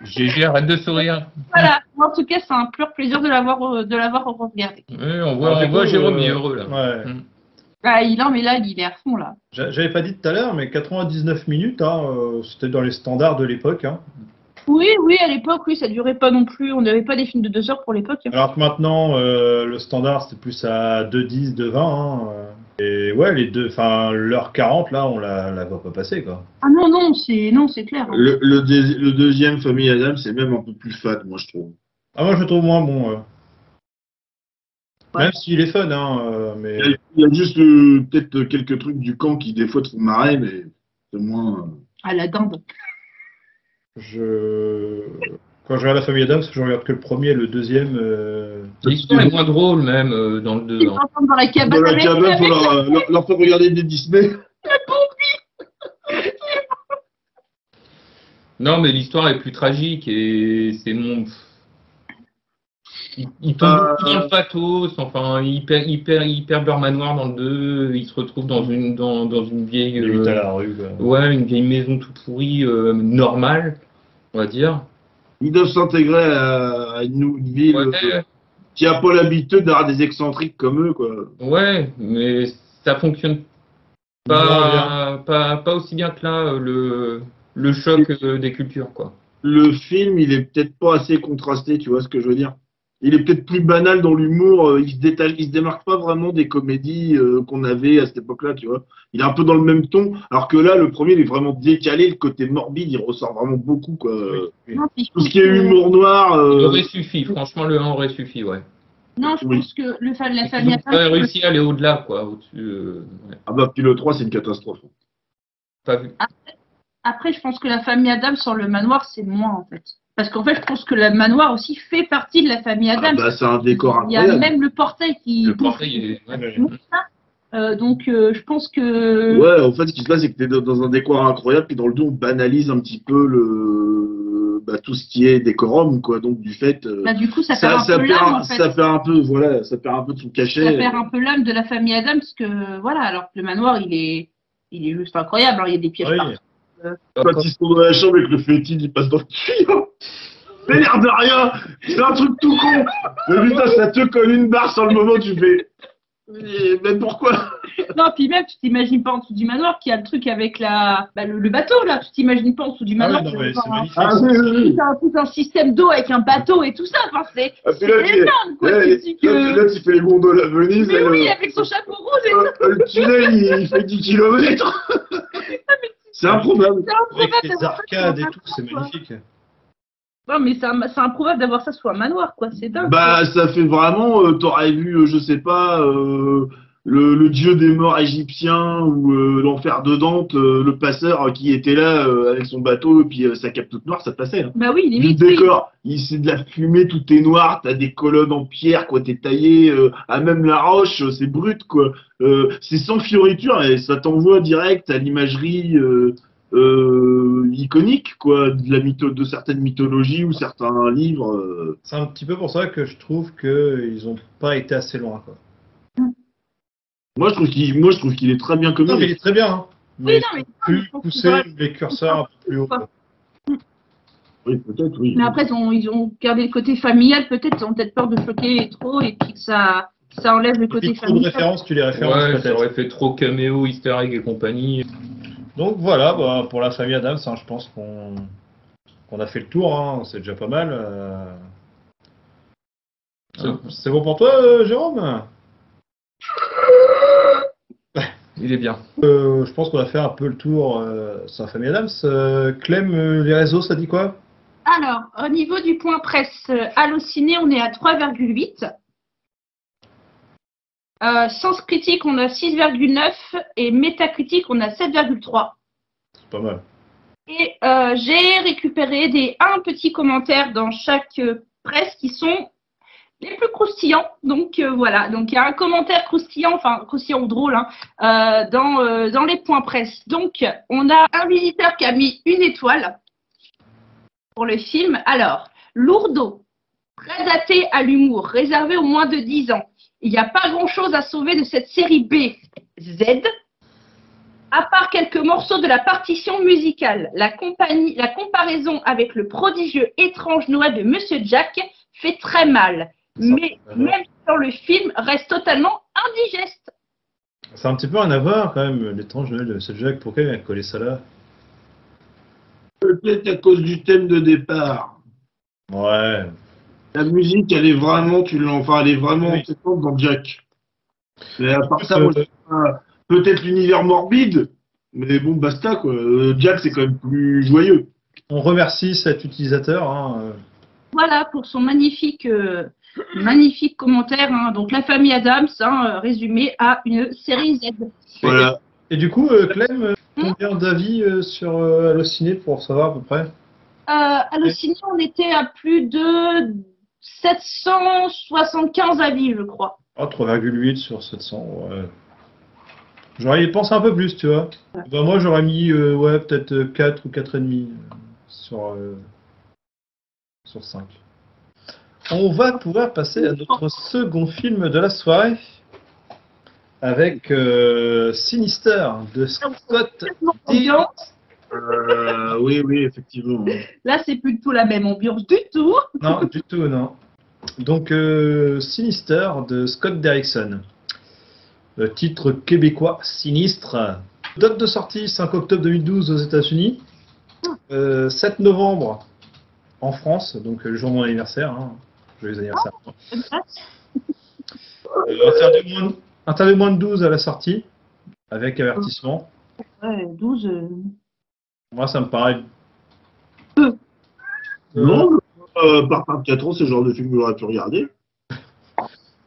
Speaker 4: GG, arrête de sourire.
Speaker 3: Voilà, en tout cas, c'est un pur plaisir de l'avoir regardé.
Speaker 4: Oui, on voit Jérôme, il est heureux là.
Speaker 1: Ouais.
Speaker 3: Ah, mais là, il est à fond là.
Speaker 1: J'avais pas dit tout à l'heure, mais 99 minutes, hein, c'était dans les standards de l'époque. Hein.
Speaker 3: Oui, à l'époque, oui, ça durait pas non plus. On n'avait pas des films de 2 heures pour l'époque. Hein.
Speaker 1: Alors que maintenant, le standard, c'était plus à 2,10, 2,20. Hein, et ouais, l'heure 40, là, on la voit pas passer, quoi.
Speaker 3: Ah non, c'est clair. Hein.
Speaker 2: Le deuxième, Famille Adams, c'est même un peu plus fade, moi, je trouve.
Speaker 1: Ah, moi, je le trouve moins bon.
Speaker 3: Ouais.
Speaker 1: Même s'il est fun, hein, mais...
Speaker 2: Il y a juste peut-être quelques trucs du camp qui, des fois, te font marrer, mais c'est moins...
Speaker 3: À la dinde.
Speaker 1: Quand je regarde La Famille Adams, je regarde que le premier, le deuxième...
Speaker 4: L'histoire est moins drôle, même, dans le 2.
Speaker 3: Ils s'entendent dans la cabane.
Speaker 2: Dans la cabane, faut leur faire regarder des Disney.
Speaker 4: Non, mais l'histoire est plus tragique et c'est mon. Il tombe beaucoup dans le pathos, enfin, il perd beurre manoir dans le 2, il se retrouve dans une vieille.
Speaker 1: Les luttes à la rue, quoi.
Speaker 4: Ouais, une vieille maison toute pourrie, normale, on va dire.
Speaker 2: Ils doivent s'intégrer à une ville
Speaker 4: Ouais,
Speaker 2: qui a pas l'habitude d'avoir des excentriques comme eux, quoi.
Speaker 4: ouais, mais ça fonctionne
Speaker 1: Moins bien.
Speaker 4: pas aussi bien que là, le choc des cultures, quoi.
Speaker 2: Le film, il est peut-être pas assez contrasté, tu vois ce que je veux dire? Il est peut-être plus banal dans l'humour, il se démarque pas vraiment des comédies qu'on avait à cette époque-là, tu vois. Il est un peu dans le même ton, alors que là, le premier, il est vraiment décalé, le côté morbide, il ressort vraiment beaucoup, quoi.
Speaker 1: Oui, oui.
Speaker 3: Non, puis je
Speaker 2: Tout ce
Speaker 3: pense
Speaker 2: qui est
Speaker 3: que-
Speaker 2: humour noir,
Speaker 4: Il aurait suffi, franchement, le 1 aurait suffi, ouais.
Speaker 3: non, je
Speaker 2: oui.
Speaker 3: pense que la
Speaker 4: Ils
Speaker 3: famille
Speaker 4: ont
Speaker 3: Adams,
Speaker 4: pas réussi à aller au-delà, quoi, au-dessus, ouais.
Speaker 2: Ah bah, puis le 3, c'est une catastrophe.
Speaker 4: Pas vu.
Speaker 3: après, je pense que la famille Adams sur le manoir, c'est moins en fait. Parce qu'en fait, je pense que le manoir aussi fait partie de la famille
Speaker 2: Ah
Speaker 3: Adams.
Speaker 2: bah, c'est un décor
Speaker 3: Il y a
Speaker 2: incroyable.
Speaker 3: même le portail qui
Speaker 4: Le
Speaker 3: bouge.
Speaker 4: portrait, il est. Ouais.
Speaker 3: Donc, je pense que
Speaker 2: Ouais, en fait, ce qui se passe, c'est que t'es dans un décor incroyable, puis dans le dos, on banalise un petit peu tout ce qui est décorum, quoi. Donc, du fait,
Speaker 3: bah, du coup, ça perd un peu l'âme en fait.
Speaker 2: ça perd un peu, voilà, ça perd un peu de son
Speaker 3: Ça
Speaker 2: cachet.
Speaker 3: perd un peu l'âme de la famille Adams parce que voilà, alors que le manoir, il est juste incroyable. Alors, il y a des pièges
Speaker 1: Oui.
Speaker 3: partout.
Speaker 2: Quand ils sont dans la chambre avec le fétide, il passe dans le tuyau. Mais l'air de rien, c'est un truc tout con. Mais putain, ça te colle une barre sur le moment, tu fais. Mais pourquoi?
Speaker 3: Non, puis même, tu t'imagines pas en dessous du manoir qu'il y a le truc avec le bateau là. Tu t'imagines pas en dessous du
Speaker 1: Ah
Speaker 3: manoir.
Speaker 1: oui, non, mais c'est magnifique.
Speaker 2: Ah oui, oui, oui.
Speaker 3: Tout un système d'eau avec un bateau et tout ça. Enfin, c'est
Speaker 2: Ah, puis là,
Speaker 3: énorme quoi. Tu dis que...
Speaker 2: là, tu fais les gondoles à Venise.
Speaker 3: Mais
Speaker 2: là,
Speaker 3: oui, avec son chapeau rouge et tout.
Speaker 2: le tunnel, il fait 10 km. C'est improbable.
Speaker 3: C'est improbable
Speaker 1: Avec les
Speaker 3: d'avoir ça
Speaker 1: arcades et
Speaker 3: sur un
Speaker 1: tout, c'est
Speaker 3: manoir, quoi.
Speaker 1: magnifique.
Speaker 3: Non, mais c'est improbable d'avoir ça sur un manoir, quoi. C'est dingue.
Speaker 2: Bah, ça fait vraiment, t'aurais vu, je sais pas, le dieu des morts égyptien ou l'enfer de Dante, le passeur qui était là avec son bateau et puis sa cape toute noire, ça passait. Hein.
Speaker 3: Bah oui,
Speaker 2: Le
Speaker 3: limite. Oui.
Speaker 2: décor, c'est de la fumée, tout est noir, t'as des colonnes en pierre, quoi, t'es taillé à même la roche, c'est brut, quoi. C'est sans fioriture et ça t'envoie direct à l'imagerie iconique, quoi, de certaines mythologies ou certains livres.
Speaker 1: C'est un petit peu pour ça que je trouve qu'ils n'ont pas été assez loin, quoi.
Speaker 2: Moi, je trouve qu'il est très bien
Speaker 1: Non, mais il
Speaker 2: comique.
Speaker 1: est très bien, hein.
Speaker 3: Oui,
Speaker 1: Mais
Speaker 3: non, mais
Speaker 1: plus
Speaker 3: je pense
Speaker 1: poussé,
Speaker 3: que-
Speaker 1: les curseurs un peu plus haut, quoi.
Speaker 2: Oui, peut-être, oui.
Speaker 3: Mais après, ils ont gardé le côté familial, peut-être. Ils ont peut-être peur de choquer trop et puis que ça enlève le
Speaker 1: Et
Speaker 3: côté
Speaker 1: puis trop de
Speaker 3: familial.
Speaker 1: références, tu les références
Speaker 4: Ouais, ça
Speaker 1: peut-être.
Speaker 4: aurait fait trop caméo, easter egg et compagnie.
Speaker 1: Donc voilà, bah, pour la famille Adams, hein, je pense qu'on a fait le tour, hein, c'est déjà pas mal. C'est bon pour toi, Jérôme?
Speaker 4: Il est bien.
Speaker 1: Je pense qu'on a fait un peu le tour sur la famille Adams. Clem, les réseaux, ça dit quoi?
Speaker 3: Alors, au niveau du point presse, Allociné, on est à 3,8. Sens critique, on a 6,9 et métacritique, on a 7,3.
Speaker 1: C'est pas mal.
Speaker 3: Et j'ai récupéré un petit commentaire dans chaque presse qui sont les plus croustillants. Donc voilà, donc il y a un commentaire croustillant, enfin croustillant ou drôle, hein, dans les points presse. Donc on a un visiteur qui a mis 1 étoile pour le film. Alors, lourdeau, très daté à l'humour, réservé aux moins de 10 ans. Il n'y a pas grand-chose à sauver de cette série B, Z. À part quelques morceaux de la partition musicale, la comparaison avec le prodigieux étrange Noël de Monsieur Jack fait très mal. Mais même sur le film, reste totalement indigeste.
Speaker 1: C'est un petit peu un avoir quand même, l'étrange Noël de Monsieur Jack. Pourquoi il a collé ça là?
Speaker 2: Peut-être à cause du thème de départ.
Speaker 1: Ouais.
Speaker 2: La musique, elle est vraiment, elle est vraiment
Speaker 1: Oui.
Speaker 2: entêtante dans Jack. Mais à part ça,
Speaker 1: Euh,
Speaker 2: moi, je sais pas, peut-être l'univers morbide, mais bon, basta, quoi. Jack, c'est quand même plus joyeux.
Speaker 1: On remercie cet utilisateur. Hein.
Speaker 3: Voilà pour son magnifique commentaire. Hein. Donc la famille Adams, résumé à une série Z.
Speaker 2: Voilà.
Speaker 1: Et du coup, Clem, combien d'avis sur Allociné pour savoir à peu près?
Speaker 3: Allociné, on était à plus de 775 avis, je crois.
Speaker 1: Ah, 3,8 sur 700. Ouais. J'aurais y pensé un peu plus, tu vois. Bah, moi, j'aurais mis ouais, peut-être 4 ou 4,5. sur 5. On va pouvoir passer à notre second film de la soirée avec Sinister de Scott
Speaker 3: Ambiance.
Speaker 2: Oui, oui, effectivement.
Speaker 3: Là, c'est plus du tout la même ambiance du tout.
Speaker 1: Non, du tout, non. Donc, Sinister de Scott Derrickson. Titre québécois, Sinistre. Date de sortie, 5 octobre 2012 aux États-Unis. 7 novembre en France, donc le jour de mon anniversaire. Hein. Joyeux anniversaire. Interdit moins de 12 à la sortie, avec avertissement.
Speaker 3: Ouais, 12.
Speaker 1: Moi, ça me paraît.
Speaker 2: Non, par 4 ans, c'est le genre de film que j'aurais pu regarder.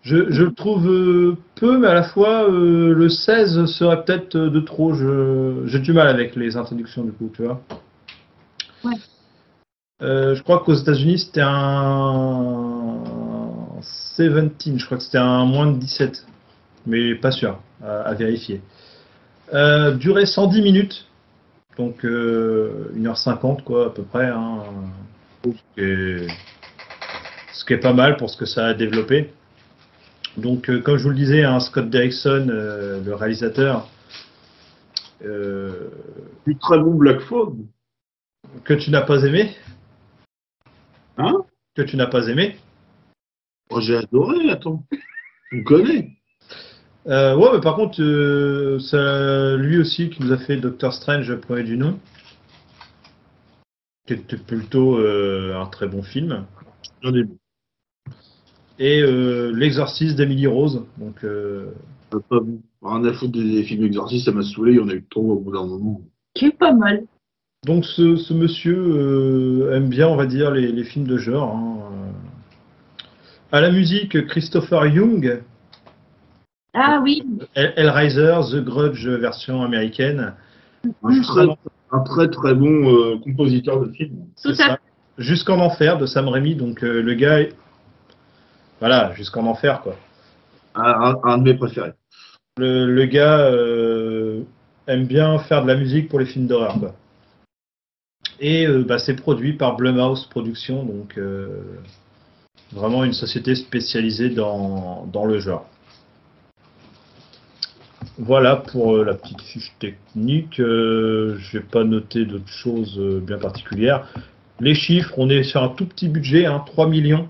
Speaker 1: Je le trouve peu, mais à la fois, le 16 serait peut-être de trop. J'ai du mal avec les introductions, du coup, tu vois.
Speaker 3: Ouais.
Speaker 1: Je crois qu'aux États-Unis, c'était un 17, je crois que c'était un moins de 17, mais pas sûr, à vérifier. Durée 110 minutes, donc 1h50 quoi, à peu près, hein, ce qui est pas mal pour ce que ça a développé. Donc, comme je vous le disais, hein, Scott Derrickson, le réalisateur,
Speaker 2: Du très bon Black Phone.
Speaker 1: que tu n'as pas aimé,
Speaker 2: Hein?
Speaker 1: que tu n'as pas aimé.
Speaker 2: Oh, j'ai adoré, attends. Tu me connais.
Speaker 1: Ouais, mais par contre, c'est lui aussi qui nous a fait Doctor Strange, premier du nom, qui était plutôt un très bon film.
Speaker 2: J'en ai vu.
Speaker 1: Et L'Exorciste d'Emily Rose. Donc,
Speaker 2: Pas vu. Rien à foutre des films d'exorcisme, ça m'a saoulé, il y en a eu trop au bout d'un moment.
Speaker 3: Qui est pas mal.
Speaker 1: donc ce monsieur aime bien, on va dire, les films de genre. Hein. À la musique, Christopher Young,
Speaker 3: Ah oui.
Speaker 1: Hellraiser, The Grudge version américaine.
Speaker 2: Un très très bon compositeur de films.
Speaker 3: Tout
Speaker 1: C'est
Speaker 3: à
Speaker 1: ça.
Speaker 3: fait.
Speaker 1: Jusqu'en enfer de Sam Raimi. Donc le gars, voilà, jusqu'en enfer quoi.
Speaker 2: Un de mes préférés.
Speaker 1: Le gars aime bien faire de la musique pour les films d'horreur quoi. Et c'est produit par Blumhouse Productions, donc vraiment une société spécialisée dans le genre. Voilà pour la petite fiche technique. Je n'ai pas noté d'autres choses bien particulières. Les chiffres, on est sur un tout petit budget, hein, 3 millions,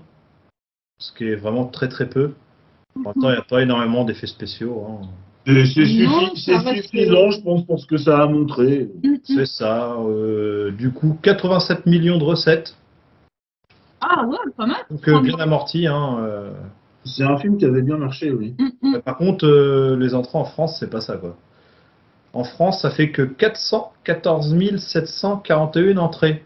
Speaker 1: ce qui est vraiment très très peu. En même temps, il n'y a pas énormément d'effets spéciaux. Hein.
Speaker 2: C'est
Speaker 3: Non, ça reste-
Speaker 2: suffisant, je pense, pour ce que ça a montré.
Speaker 1: C'est ça. Du coup, 87 millions de recettes,
Speaker 3: Ah ouais, pas mal.
Speaker 1: donc bien amorti. Hein.
Speaker 2: C'est un film qui avait bien marché, oui.
Speaker 1: Par contre, les entrées en France, c'est pas ça quoi. En France, ça fait que 414 741 entrées.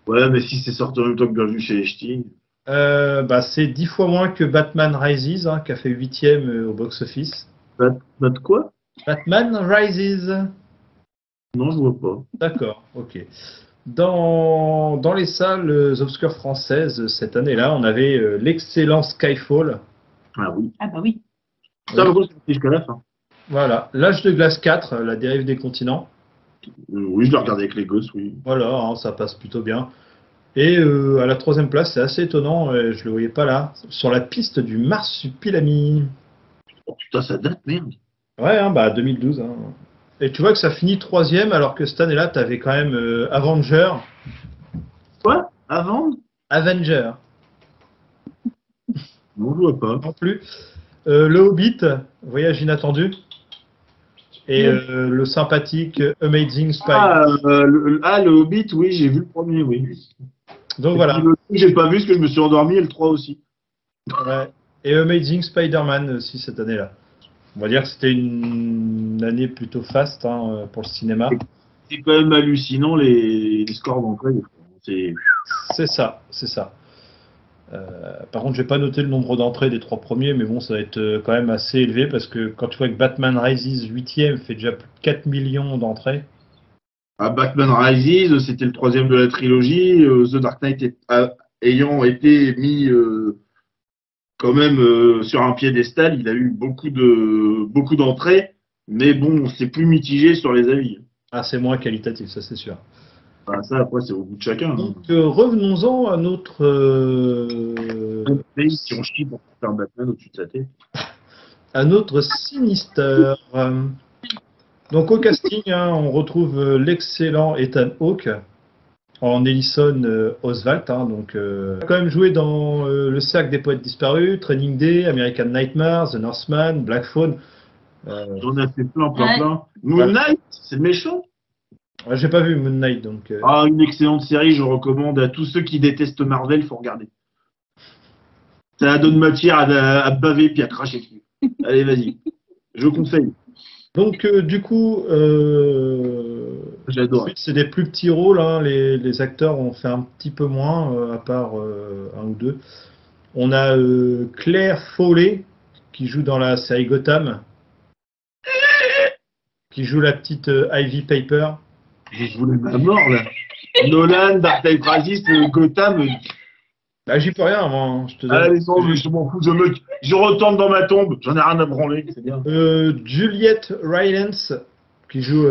Speaker 2: Ouais, mais si c'est sorti en même temps que Bienvenue chez les Ch'tis.
Speaker 1: C'est 10 fois moins que Batman Rises, hein, qui a fait 8e au box-office.
Speaker 2: Bat quoi?
Speaker 1: Batman Rises.
Speaker 2: Non, je vois pas.
Speaker 1: D'accord, ok. Dans les salles obscures françaises, cette année-là, on avait l'excellent Skyfall.
Speaker 2: Ah oui.
Speaker 3: Ah bah oui.
Speaker 2: Ça, par contre, c'est jusqu'à la fin.
Speaker 1: Voilà, L'Âge de glace 4, La dérive des continents.
Speaker 2: Oui, je l'ai regardé avec les gosses, oui.
Speaker 1: Voilà, hein, ça passe plutôt bien. Et à la 3e place, c'est assez étonnant, je le voyais pas là, sur la piste du Marsupilami.
Speaker 2: Oh putain, ça date, merde.
Speaker 1: Ouais, hein, 2012. Hein. Et tu vois que ça finit 3e, alors que cette année-là, tu avais quand même Avenger.
Speaker 2: Quoi? Avant?
Speaker 1: Avenger,
Speaker 2: Non, je vois pas.
Speaker 1: non plus. Le Hobbit, Voyage inattendu. Et le sympathique Amazing Spider.
Speaker 2: Le Hobbit, oui, j'ai vu le premier, oui.
Speaker 1: Donc
Speaker 2: Et
Speaker 1: voilà.
Speaker 2: puis, le 2, j'ai pas vu parce que je me suis endormi, et le 3 aussi.
Speaker 1: Ouais. Et Amazing Spider-Man aussi cette année-là. On va dire que c'était une année plutôt faste hein, pour le cinéma.
Speaker 2: C'est quand même hallucinant les scores d'entrée. C'est
Speaker 1: C'est ça, c'est ça. Par contre, je vais pas noter le nombre d'entrées des 3 premiers, mais bon, ça va être quand même assez élevé parce que quand tu vois que Batman Rises 8e fait déjà plus de 4 millions d'entrées.
Speaker 2: Batman Rises, c'était le 3e de la trilogie. The Dark Knight ayant été mis quand même sur un piédestal, il a eu beaucoup d'entrées, mais bon, c'est plus mitigé sur les avis.
Speaker 1: Ah, c'est moins qualitatif, ça c'est sûr.
Speaker 2: Bah, ça, après, c'est au goût de chacun. Hein.
Speaker 1: Donc, revenons-en à notre,
Speaker 2: Si on chie pour faire un Batman au-dessus de sa tête.
Speaker 1: Sinister. Donc, au casting, hein, on retrouve l'excellent Ethan Hawke en Ellison Oswalt. Hein, donc, il a quand même joué dans Le Cercle des Poètes Disparus, Training Day, American Nightmares, The Northman, Black Phone.
Speaker 2: J'en ai fait plein.
Speaker 3: Ouais.
Speaker 2: Moon Knight, c'est le méchant.
Speaker 1: J'ai pas vu Moon Knight, donc.
Speaker 2: Ah, une excellente série, je recommande à tous ceux qui détestent Marvel, faut regarder. Ça donne matière à baver puis à cracher dessus. Allez, vas-y. Je conseille.
Speaker 1: Donc, du coup,
Speaker 2: J'adore.
Speaker 1: ensuite, c'est des plus petits rôles. Hein, les acteurs ont fait un petit peu moins, à part un ou deux. On a Claire Foley, qui joue dans la série Gotham, qui joue la petite Ivy Paper.
Speaker 2: Je voulais ma mort, là. Nolan, Dark Knight Rises, Gotham.
Speaker 1: Bah, j'y peux rien, moi. Hein, je te donne.
Speaker 2: Allez, non, je m'en fous, je retourne dans ma tombe. J'en ai rien à branler, c'est bien.
Speaker 1: Juliette Rylance, qui joue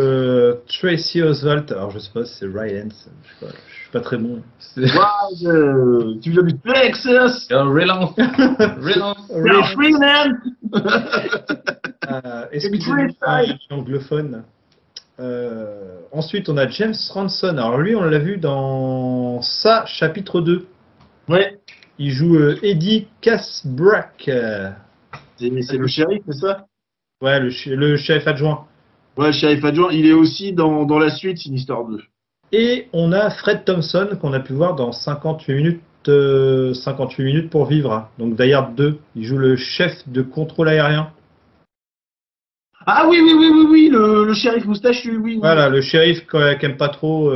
Speaker 1: Tracy Oswalt. Alors, je sais pas si c'est Rylance. Je suis pas très bon.
Speaker 2: Tu viens du Texas.
Speaker 4: Relance.
Speaker 2: You're a free man.
Speaker 1: Excusez-moi, je suis anglophone. Ensuite, on a James Ranson. Alors, lui, on l'a vu dans Ça, chapitre 2.
Speaker 2: Ouais.
Speaker 1: Il joue Eddie Casbrack.
Speaker 2: C'est le shérif, c'est ça?
Speaker 1: Ouais, le chef adjoint.
Speaker 2: Ouais, le shérif adjoint. Il est aussi dans la suite Sinister 2.
Speaker 1: Et on a Fred Thompson qu'on a pu voir dans 58 minutes pour vivre. Donc Die Hard 2. Il joue le chef de contrôle aérien.
Speaker 2: Ah oui, le shérif moustachu, oui.
Speaker 1: Voilà, le shérif qui aime pas trop.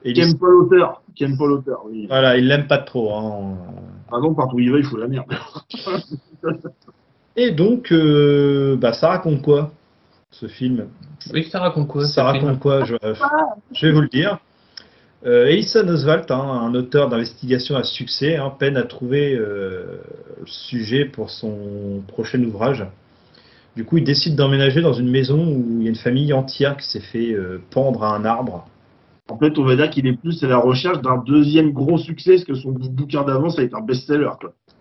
Speaker 2: Qui aime pas l'auteur. Oui.
Speaker 1: Voilà, il l'aime pas trop. Hein.
Speaker 2: Ah non, partout où il va, il faut la merde.
Speaker 1: Et donc, ça raconte quoi, ce film?
Speaker 4: Oui, ça raconte quoi?
Speaker 1: Ça raconte quoi? Je vais vous le dire. Ellison Oswalt, hein, un auteur d'investigation à succès, hein, peine à trouver le sujet pour son prochain ouvrage. Du coup, il décide d'emménager dans une maison où il y a une famille entière qui s'est fait pendre à un arbre.
Speaker 2: En fait, on va dire qu'il est plus à la recherche d'un deuxième gros succès, parce que son bouquin d'avant, ça a été un best-seller.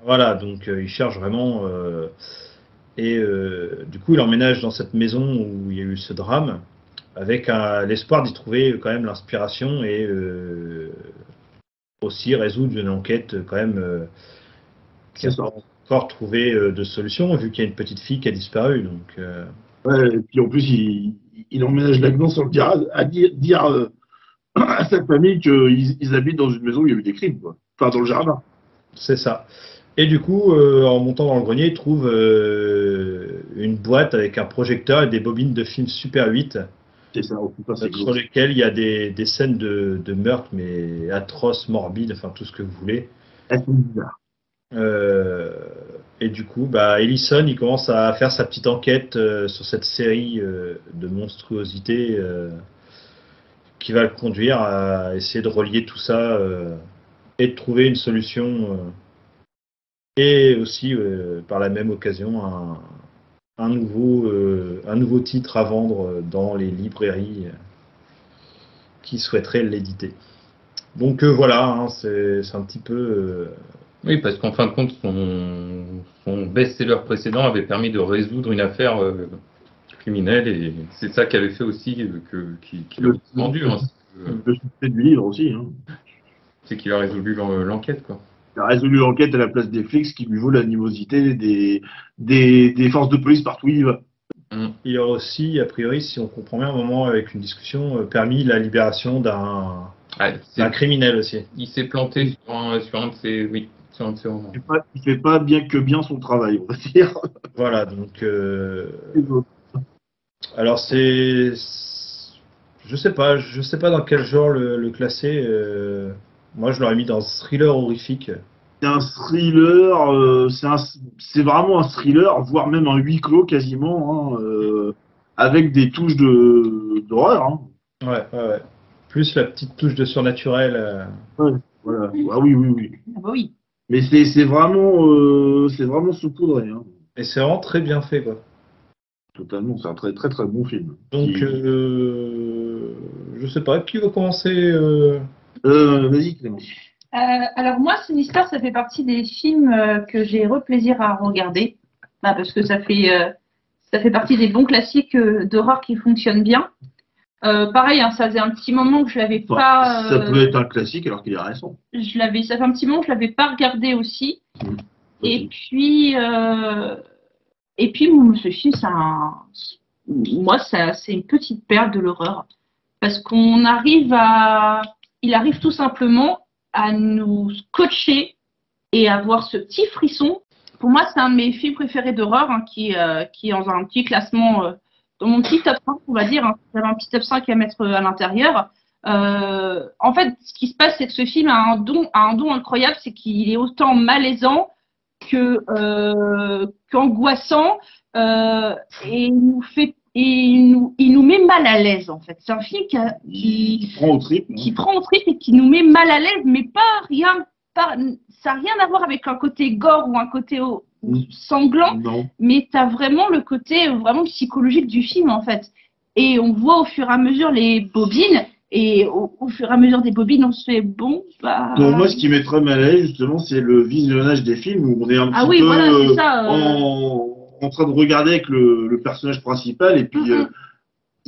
Speaker 1: Voilà, donc il cherche vraiment. Du coup, il emménage dans cette maison où il y a eu ce drame, avec l'espoir d'y trouver quand même l'inspiration et aussi résoudre une enquête quand même qui n'a pas encore trouvé de solution, vu qu'il y a une petite fille qui a disparu. Donc,
Speaker 2: Ouais, et puis en plus, il emménage là-dedans sans le dire à dire à sa famille qu'ils habitent dans une maison où il y a eu des crimes, quoi. Enfin, dans le jardin.
Speaker 1: c'est ça. Et du coup, en montant dans le grenier, il trouve une boîte avec un projecteur et des bobines de film Super 8.
Speaker 2: C'est ça, c'est
Speaker 1: Sur lesquelles il y a des scènes de meurtre, mais atroces, morbides, enfin tout ce que vous voulez.
Speaker 2: C'est bizarre.
Speaker 1: Et du coup, Ellison, il commence à faire sa petite enquête sur cette série de monstruosités qui va le conduire à essayer de relier tout ça et de trouver une solution. Et aussi, par la même occasion, un nouveau titre à vendre dans les librairies qui souhaiteraient l'éditer. Donc voilà, hein, c'est un petit peu...
Speaker 4: Oui, parce qu'en fin de compte, son best-seller précédent avait permis de résoudre une affaire criminelle, et c'est ça qui avait fait aussi qu'il a vendu. Hein,
Speaker 2: le succès du livre aussi. Hein.
Speaker 4: C'est qu'il a résolu l'enquête, quoi.
Speaker 2: Il a résolu l'enquête à la place des flics, ce qui lui vaut l'animosité des forces de police partout où il va.
Speaker 1: Il a aussi, a priori, si on comprend bien, un moment avec une discussion, permis la libération d'un criminel aussi.
Speaker 4: Il s'est planté sur un de ses... Oui, sur un de ses romans.
Speaker 2: Il fait pas bien son travail, on va dire.
Speaker 1: Voilà, donc... alors c'est... Je sais pas dans quel genre le classer. Moi, je l'aurais mis dans thriller horrifique.
Speaker 2: C'est un thriller, c'est vraiment un thriller, voire même un huis clos quasiment, hein, avec des touches d'horreur. Hein.
Speaker 1: Ouais. Plus la petite touche de surnaturel.
Speaker 2: Ouais, voilà. Ah oui.
Speaker 3: Ah bah oui.
Speaker 2: Mais c'est vraiment saupoudré. Hein.
Speaker 1: Et c'est vraiment très bien fait, quoi.
Speaker 2: Totalement, c'est un très très très bon film.
Speaker 1: Donc, je sais pas, qui va commencer
Speaker 2: Vas-y, Clément.
Speaker 3: Alors moi, Sinister, ça fait partie des films que j'ai plaisir à regarder, parce que ça fait partie des bons classiques d'horreur qui fonctionnent bien. Pareil, hein, ça faisait un petit moment que je l'avais
Speaker 2: Enfin,
Speaker 3: pas.
Speaker 2: ça peut être un classique alors qu'il est récent.
Speaker 3: Ça fait un petit moment que je l'avais pas regardé aussi. Et puis, ce film, c'est une petite perle de l'horreur. Parce il arrive tout simplement à nous scotcher et avoir ce petit frisson. Pour moi, c'est un de mes films préférés d'horreur, hein, qui est dans un petit classement, dans mon petit top 5, on va dire. Hein. J'avais un petit top 5 à mettre à l'intérieur. En fait, ce qui se passe, c'est que ce film a un don incroyable, c'est qu'il est autant malaisant qu'angoissant, et il nous met mal à l'aise, en fait. C'est un film qui
Speaker 2: prend au trip,
Speaker 3: et qui nous met mal à l'aise, mais ça n'a rien à voir avec un côté gore ou un côté sanglant,
Speaker 2: non.
Speaker 3: Mais tu as vraiment le côté vraiment psychologique du film, en fait. Et on voit au fur et à mesure les bobines, et au fur et à mesure des bobines, on se fait bon.
Speaker 2: Pour moi, ce qui m'est mal à l'aise, justement, c'est le visionnage des films où on est un petit peu
Speaker 3: voilà, ça,
Speaker 2: en train de regarder avec le personnage principal, et puis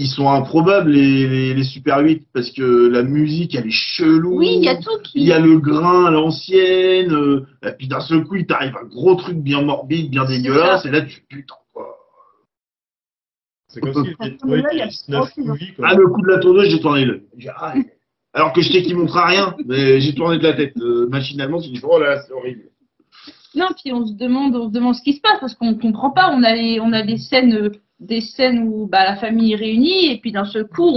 Speaker 2: ils sont improbables, les Super 8, parce que la musique, elle est chelou.
Speaker 3: Oui, il y a tout
Speaker 2: Il y a le grain à l'ancienne, et puis d'un seul coup, il t'arrive un gros truc bien morbide, bien dégueulasse, et là, tu putain, quoi.
Speaker 1: C'est comme si il y a 9 movies, quoi.
Speaker 2: Ah, le coup de la tourneuse, j'ai tourné l'œil. Alors que je sais qu'il montre à rien, mais j'ai tourné de la tête. Machinalement, tu dis, oh là, c'est horrible.
Speaker 3: Non, puis on se demande ce qui se passe, parce qu'on ne comprend pas. On a des scènes où la famille est réunie, et puis d'un seul coup,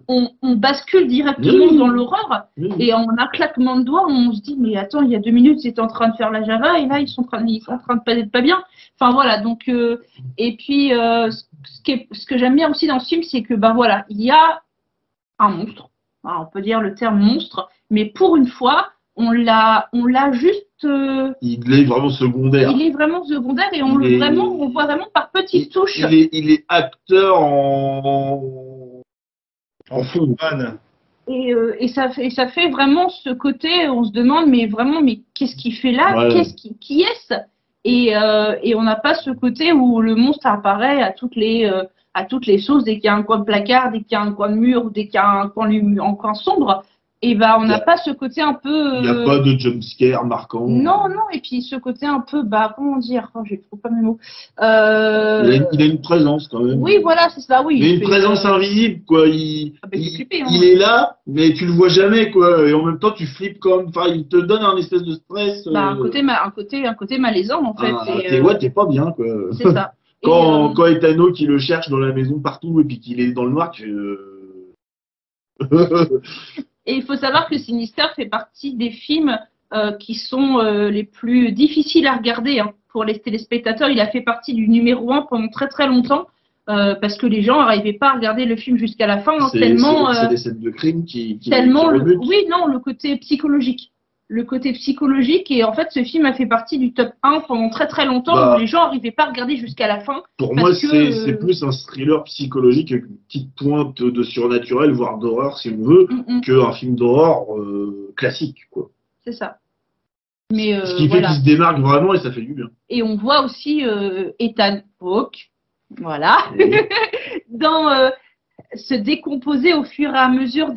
Speaker 3: on bascule directement dans l'horreur, et en un claquement de doigts, on se dit, mais attends, il y a 2 minutes, c'était en train de faire la Java, et là, ils sont en train de pas être pas bien. Enfin, voilà, donc, et puis, ce que j'aime bien aussi dans ce film, c'est que, voilà, il y a un monstre, enfin, on peut dire le terme monstre, mais pour une fois, on l'a juste.
Speaker 2: Il est vraiment secondaire.
Speaker 3: Il est vraiment secondaire, et on voit vraiment par petites touches.
Speaker 2: Il est acteur en fond.
Speaker 3: Et ça fait vraiment ce côté, on se demande, mais qu'est-ce qu'il fait là?
Speaker 2: Ouais.
Speaker 3: Qui est-ce? Et on n'a pas ce côté où le monstre apparaît à toutes les sauces, dès qu'il y a un coin de placard, dès qu'il y a un coin de mur, ou dès qu'il y a un coin sombre. Et on n'a pas ce côté un peu.
Speaker 2: Il n'y a pas de jumpscare marquant.
Speaker 3: Non, et puis ce côté un peu, comment dire, je trouve pas mes mots.
Speaker 2: Il a une présence quand même.
Speaker 3: Oui, voilà, c'est ça, oui.
Speaker 2: Mais une présence invisible, quoi. Il est là, mais tu le vois jamais, quoi. Et en même temps, tu flippes comme. Enfin, il te donne un espèce de stress.
Speaker 3: Un côté malaisant, en fait.
Speaker 2: T'es pas bien, quoi.
Speaker 3: C'est ça.
Speaker 2: Quand Etano qui le cherche dans la maison partout, et puis qu'il est dans le noir,
Speaker 3: Et il faut savoir que Sinister fait partie des films qui sont les plus difficiles à regarder, hein, pour les téléspectateurs. Il a fait partie du numéro 1 pendant très très longtemps, parce que les gens n'arrivaient pas à regarder le film jusqu'à la fin, tellement.
Speaker 2: C'est des scènes de crime qui
Speaker 3: rebutent. Oui, non, le côté psychologique. Et en fait, ce film a fait partie du top 1 pendant très très longtemps, où les gens n'arrivaient pas à regarder jusqu'à la fin.
Speaker 2: Pour moi, c'est plus un thriller psychologique avec une petite pointe de surnaturel, voire d'horreur si on veut, qu'un film d'horreur classique, quoi.
Speaker 3: C'est ça. Mais,
Speaker 2: ce qui fait qu'il se démarque vraiment, et ça fait du bien.
Speaker 3: Et on voit aussi Ethan Hawke, voilà, dans se décomposer au fur et à mesure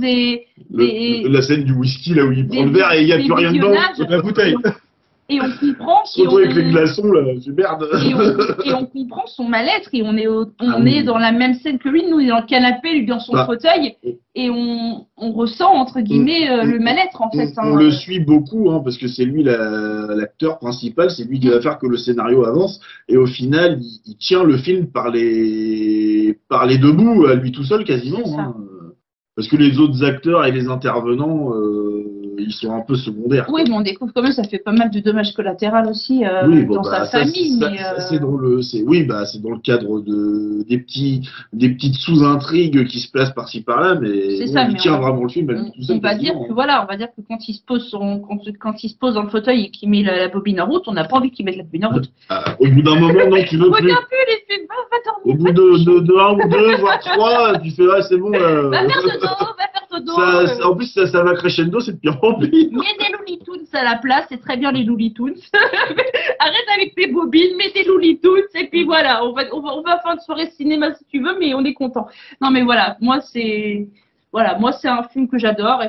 Speaker 2: la scène du whisky, là où il prend le verre et il n'y a plus rien dedans.
Speaker 1: La bouteille.
Speaker 3: Et on comprend.
Speaker 2: Se retrouve avec les glaçons, là, c'est merde.
Speaker 3: Et on comprend son mal-être, et on est dans la même scène que lui. Nous, on est dans le canapé, lui dans son fauteuil, et on ressent, entre guillemets, le mal-être, en fait.
Speaker 2: On le suit beaucoup, hein, parce que c'est lui l'acteur principal, c'est lui qui va faire que le scénario avance, et au final, il tient le film par les deux bouts, à lui tout seul quasiment. Hein, parce que les autres acteurs et les intervenants, ils sont un peu secondaires.
Speaker 3: Oui, mais on découvre quand même, ça fait pas mal de dommages collatéraux aussi dans sa famille.
Speaker 2: C'est dans le cadre des petites sous-intrigues qui se placent par-ci par-là, mais il tient vraiment le film.
Speaker 3: On va dire que quand il se pose dans le fauteuil et qu'il met la bobine en route, on n'a pas envie qu'il mette la bobine en route.
Speaker 2: Au bout d'un moment, non, tu veux plus.
Speaker 3: Regarde plus les films, va dormir.
Speaker 2: Au bout de 1 ou 2, voire 3, tu fais c'est bon.
Speaker 3: Va faire dodo, va dedans.
Speaker 2: En plus, ça va crescendo, c'est de pire en pire.
Speaker 3: Mets des Looney Tunes à la place, c'est très bien les Looney Tunes. Arrête avec tes bobines, mets des Looney Tunes et puis voilà, on va faire une soirée cinéma si tu veux, mais on est content. Non mais voilà, moi c'est un film que j'adore,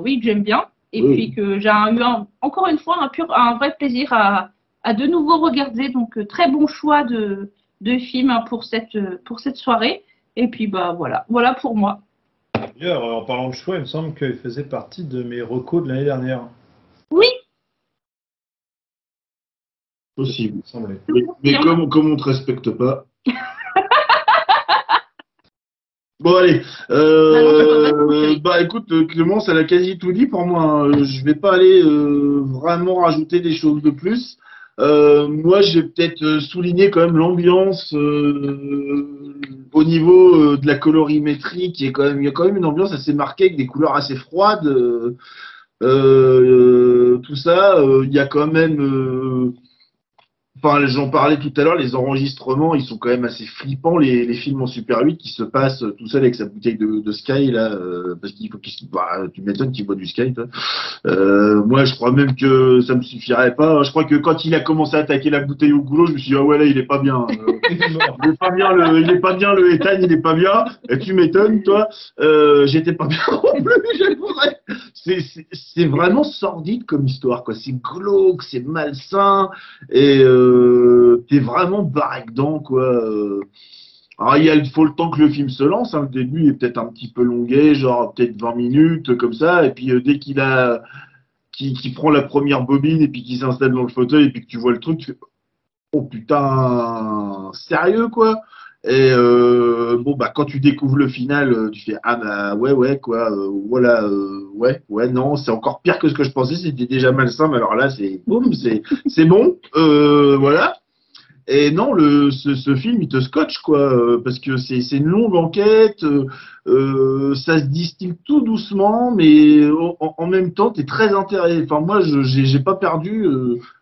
Speaker 3: oui, que j'aime bien, et
Speaker 2: Oui.
Speaker 3: puis que j'ai eu encore une fois un vrai plaisir à de nouveau regarder. Donc très bon choix de film hein, pour cette soirée. Et puis bah voilà pour moi.
Speaker 1: D'ailleurs, en parlant de choix, il me semble qu'il faisait partie de mes recos de l'année dernière.
Speaker 3: Oui.
Speaker 2: Possible.
Speaker 1: Il me semblait.
Speaker 2: Mais comme on te respecte pas. Bon allez, écoute Clémence, elle a quasi tout dit pour moi. Hein. Je vais pas aller vraiment rajouter des choses de plus. Moi, je vais peut-être souligner quand même l'ambiance au niveau de la colorimétrie qui est quand même, il y a quand même une ambiance assez marquée avec des couleurs assez froides. Tout ça, il y a quand même. Enfin, j'en parlais tout à l'heure, les enregistrements, ils sont quand même assez flippants, les films en Super 8 qui se passent tout seul avec sa bouteille de Sky, là, parce qu'il faut tu m'étonnes qu'il boit du Sky, toi. Moi, je crois même que ça me suffirait pas. Je crois que quand il a commencé à attaquer la bouteille au goulot, je me suis dit, ah ouais, là, il est pas bien. Il est pas bien, le Ethan, il est pas bien. Et tu m'étonnes, toi. J'étais pas bien non plus, j'avouerais. C'est vraiment sordide comme histoire, quoi. C'est glauque, c'est malsain, et t'es vraiment barré dedans, quoi. Alors, faut le temps que le film se lance. Hein. Le début est peut-être un petit peu longuet, genre peut-être 20 minutes, comme ça. Et puis, dès qu'il prend la première bobine et puis qu'il s'installe dans le fauteuil et puis que tu vois le truc, tu fais, oh putain, sérieux, quoi. Et bon, bah, quand tu découvres le final, tu fais, ah bah ouais, quoi, voilà, ouais, non, c'est encore pire que ce que je pensais, c'était déjà malsain, mais alors là, c'est boum, c'est bon, voilà. Et non, ce film, il te scotche, quoi, parce que c'est une longue enquête, ça se distille tout doucement, mais en même temps, tu es très intéressé. Enfin, moi, j'ai pas perdu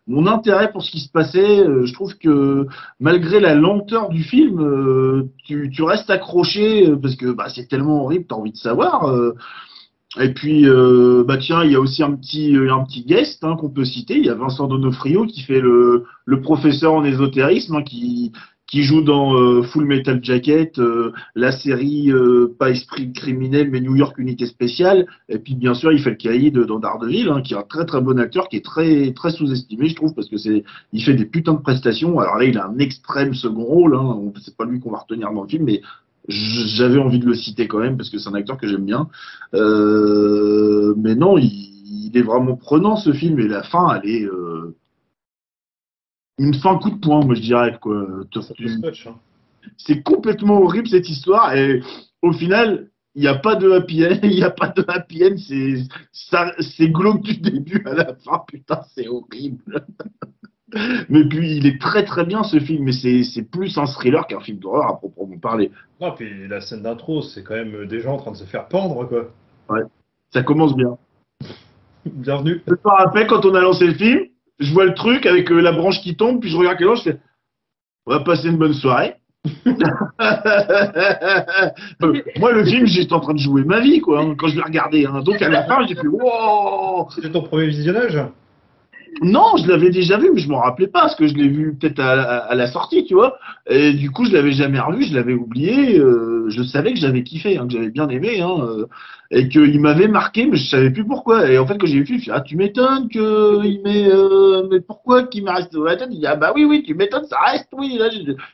Speaker 2: mon intérêt pour ce qui se passait. Je trouve que malgré la lenteur du film, tu restes accroché, parce que bah, c'est tellement horrible, tu as envie de savoir. Et puis, bah tiens, il y a aussi un petit guest hein, qu'on peut citer. Il y a Vincent D'Onofrio qui fait le professeur en ésotérisme, hein, qui joue dans Full Metal Jacket, la série pas Esprit criminel mais New York Unité spéciale. Et puis bien sûr, il fait le caïd dans Daredevil, hein, qui est un très très bon acteur, qui est très très sous-estimé, je trouve, parce que il fait des putains de prestations. Alors là, il a un extrême second rôle. Hein, c'est pas lui qu'on va retenir dans le film, mais j'avais envie de le citer quand même parce que c'est un acteur que j'aime bien. Mais non, il est vraiment prenant ce film et la fin, elle est une fin coup de poing, moi je dirais quoi.
Speaker 1: Hein.
Speaker 2: C'est complètement horrible cette histoire et au final, il n'y a pas de happy end, il n'y a pas de happy end, c'est glauque du début à la fin, putain, c'est horrible. Mais puis il est très très bien ce film, mais c'est plus un thriller qu'un film d'horreur à proprement parler.
Speaker 1: Non, puis la scène d'intro, c'est quand même des gens en train de se faire pendre, quoi.
Speaker 2: Ouais, ça commence bien.
Speaker 1: Bienvenue.
Speaker 2: Je me rappelle quand on a lancé le film, je vois le truc avec la branche qui tombe, puis je regarde quelqu'un, je fais, on va passer une bonne soirée. Moi, le film, j'étais en train de jouer ma vie, quoi, hein, quand je l'ai regardé. Hein. Donc à la fin, j'ai fait, wow.
Speaker 1: C'était ton premier visionnage?
Speaker 2: Non, je l'avais déjà vu, mais je m'en rappelais pas, parce que je l'ai vu peut-être à la sortie, tu vois. Et du coup, je l'avais jamais revu, je l'avais oublié. Je savais que j'avais kiffé, hein, que j'avais bien aimé, hein, et qu'il m'avait marqué, mais je savais plus pourquoi. Et en fait, quand j'ai vu le film, je me suis dit, ah, tu m'étonnes qu'il mais pourquoi qu'il m'a resté dans la tête? Il dit, ah bah oui, tu m'étonnes, ça reste, oui. Là,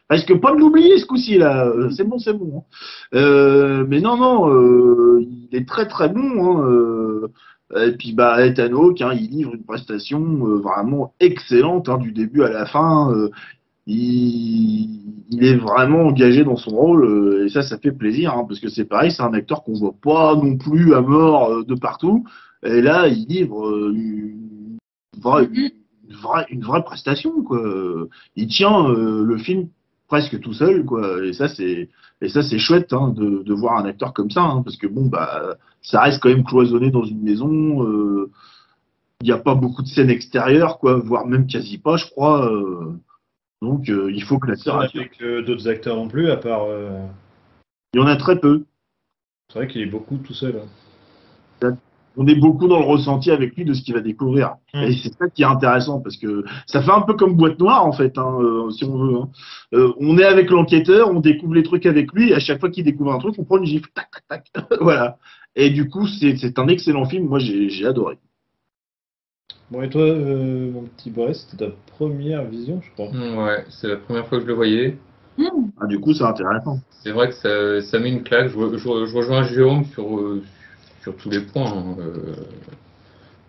Speaker 2: parce que pas de l'oublier ce coup-ci, là. C'est bon, c'est bon. Hein. Mais non, il est très très bon. Hein, et puis bah Ethan Hawke, hein, il livre une prestation vraiment excellente hein, du début à la fin. Il est vraiment engagé dans son rôle et ça fait plaisir hein, parce que c'est pareil, c'est un acteur qu'on voit pas non plus à mort de partout. Et là, il livre une vraie prestation quoi. Il tient le film presque tout seul quoi. Et ça c'est chouette hein, de voir un acteur comme ça hein, parce que bon bah ça reste quand même cloisonné dans une maison. Il n'y a pas beaucoup de scènes extérieures, quoi, voire même quasi pas, je crois. Donc, il faut que l'acteur.
Speaker 1: Avec d'autres acteurs non plus, à part.
Speaker 2: Il y en a très peu.
Speaker 1: C'est vrai qu'il est beaucoup tout seul. Hein.
Speaker 2: on est beaucoup dans le ressenti avec lui de ce qu'il va découvrir. Et c'est ça qui est intéressant parce que ça fait un peu comme Boîte Noire en fait, hein, si on veut. Hein. On est avec l'enquêteur, on découvre les trucs avec lui. Et à chaque fois qu'il découvre un truc, on prend une gifle, tac, tac, tac. Voilà. Et du coup, c'est un excellent film. Moi, j'ai adoré.
Speaker 1: Bon, et toi, mon petit Boris, c'était ta première vision, je crois.
Speaker 4: Ouais, c'est la première fois que je le voyais.
Speaker 2: Ah, du coup, c'est intéressant.
Speaker 4: C'est vrai que ça met une claque. Je rejoins Jérôme sur tous les points. Hein.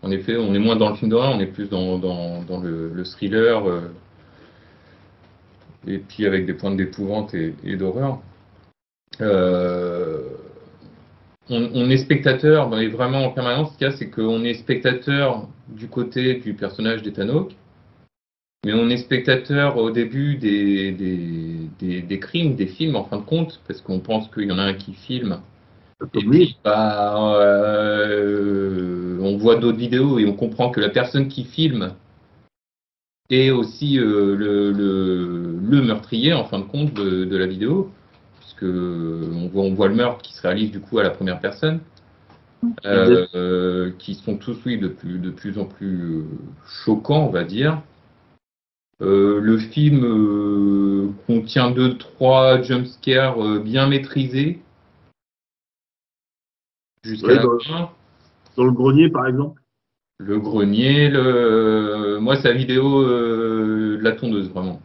Speaker 4: En effet, on est moins dans le film d'horreur, on est plus dans le thriller, et puis avec des points d'épouvante et d'horreur. On est spectateur, mais vraiment en permanence. Ce qu'il y a, c'est qu'on est spectateur du côté du personnage d'Ethan Hawke, mais on est spectateur au début des crimes, des films en fin de compte, parce qu'on pense qu'il y en a un qui filme. Et puis, on voit d'autres vidéos et on comprend que la personne qui filme est aussi le meurtrier en fin de compte de la vidéo, puisque on voit le meurtre qui se réalise du coup à la première personne, qui sont tous de plus en plus choquants, on va dire. Le film contient 2-3 jumpscares bien maîtrisés jusqu'à la fin.
Speaker 2: Dans le grenier, par exemple.
Speaker 4: Le grenier, moi, c'est la vidéo de la tondeuse, vraiment.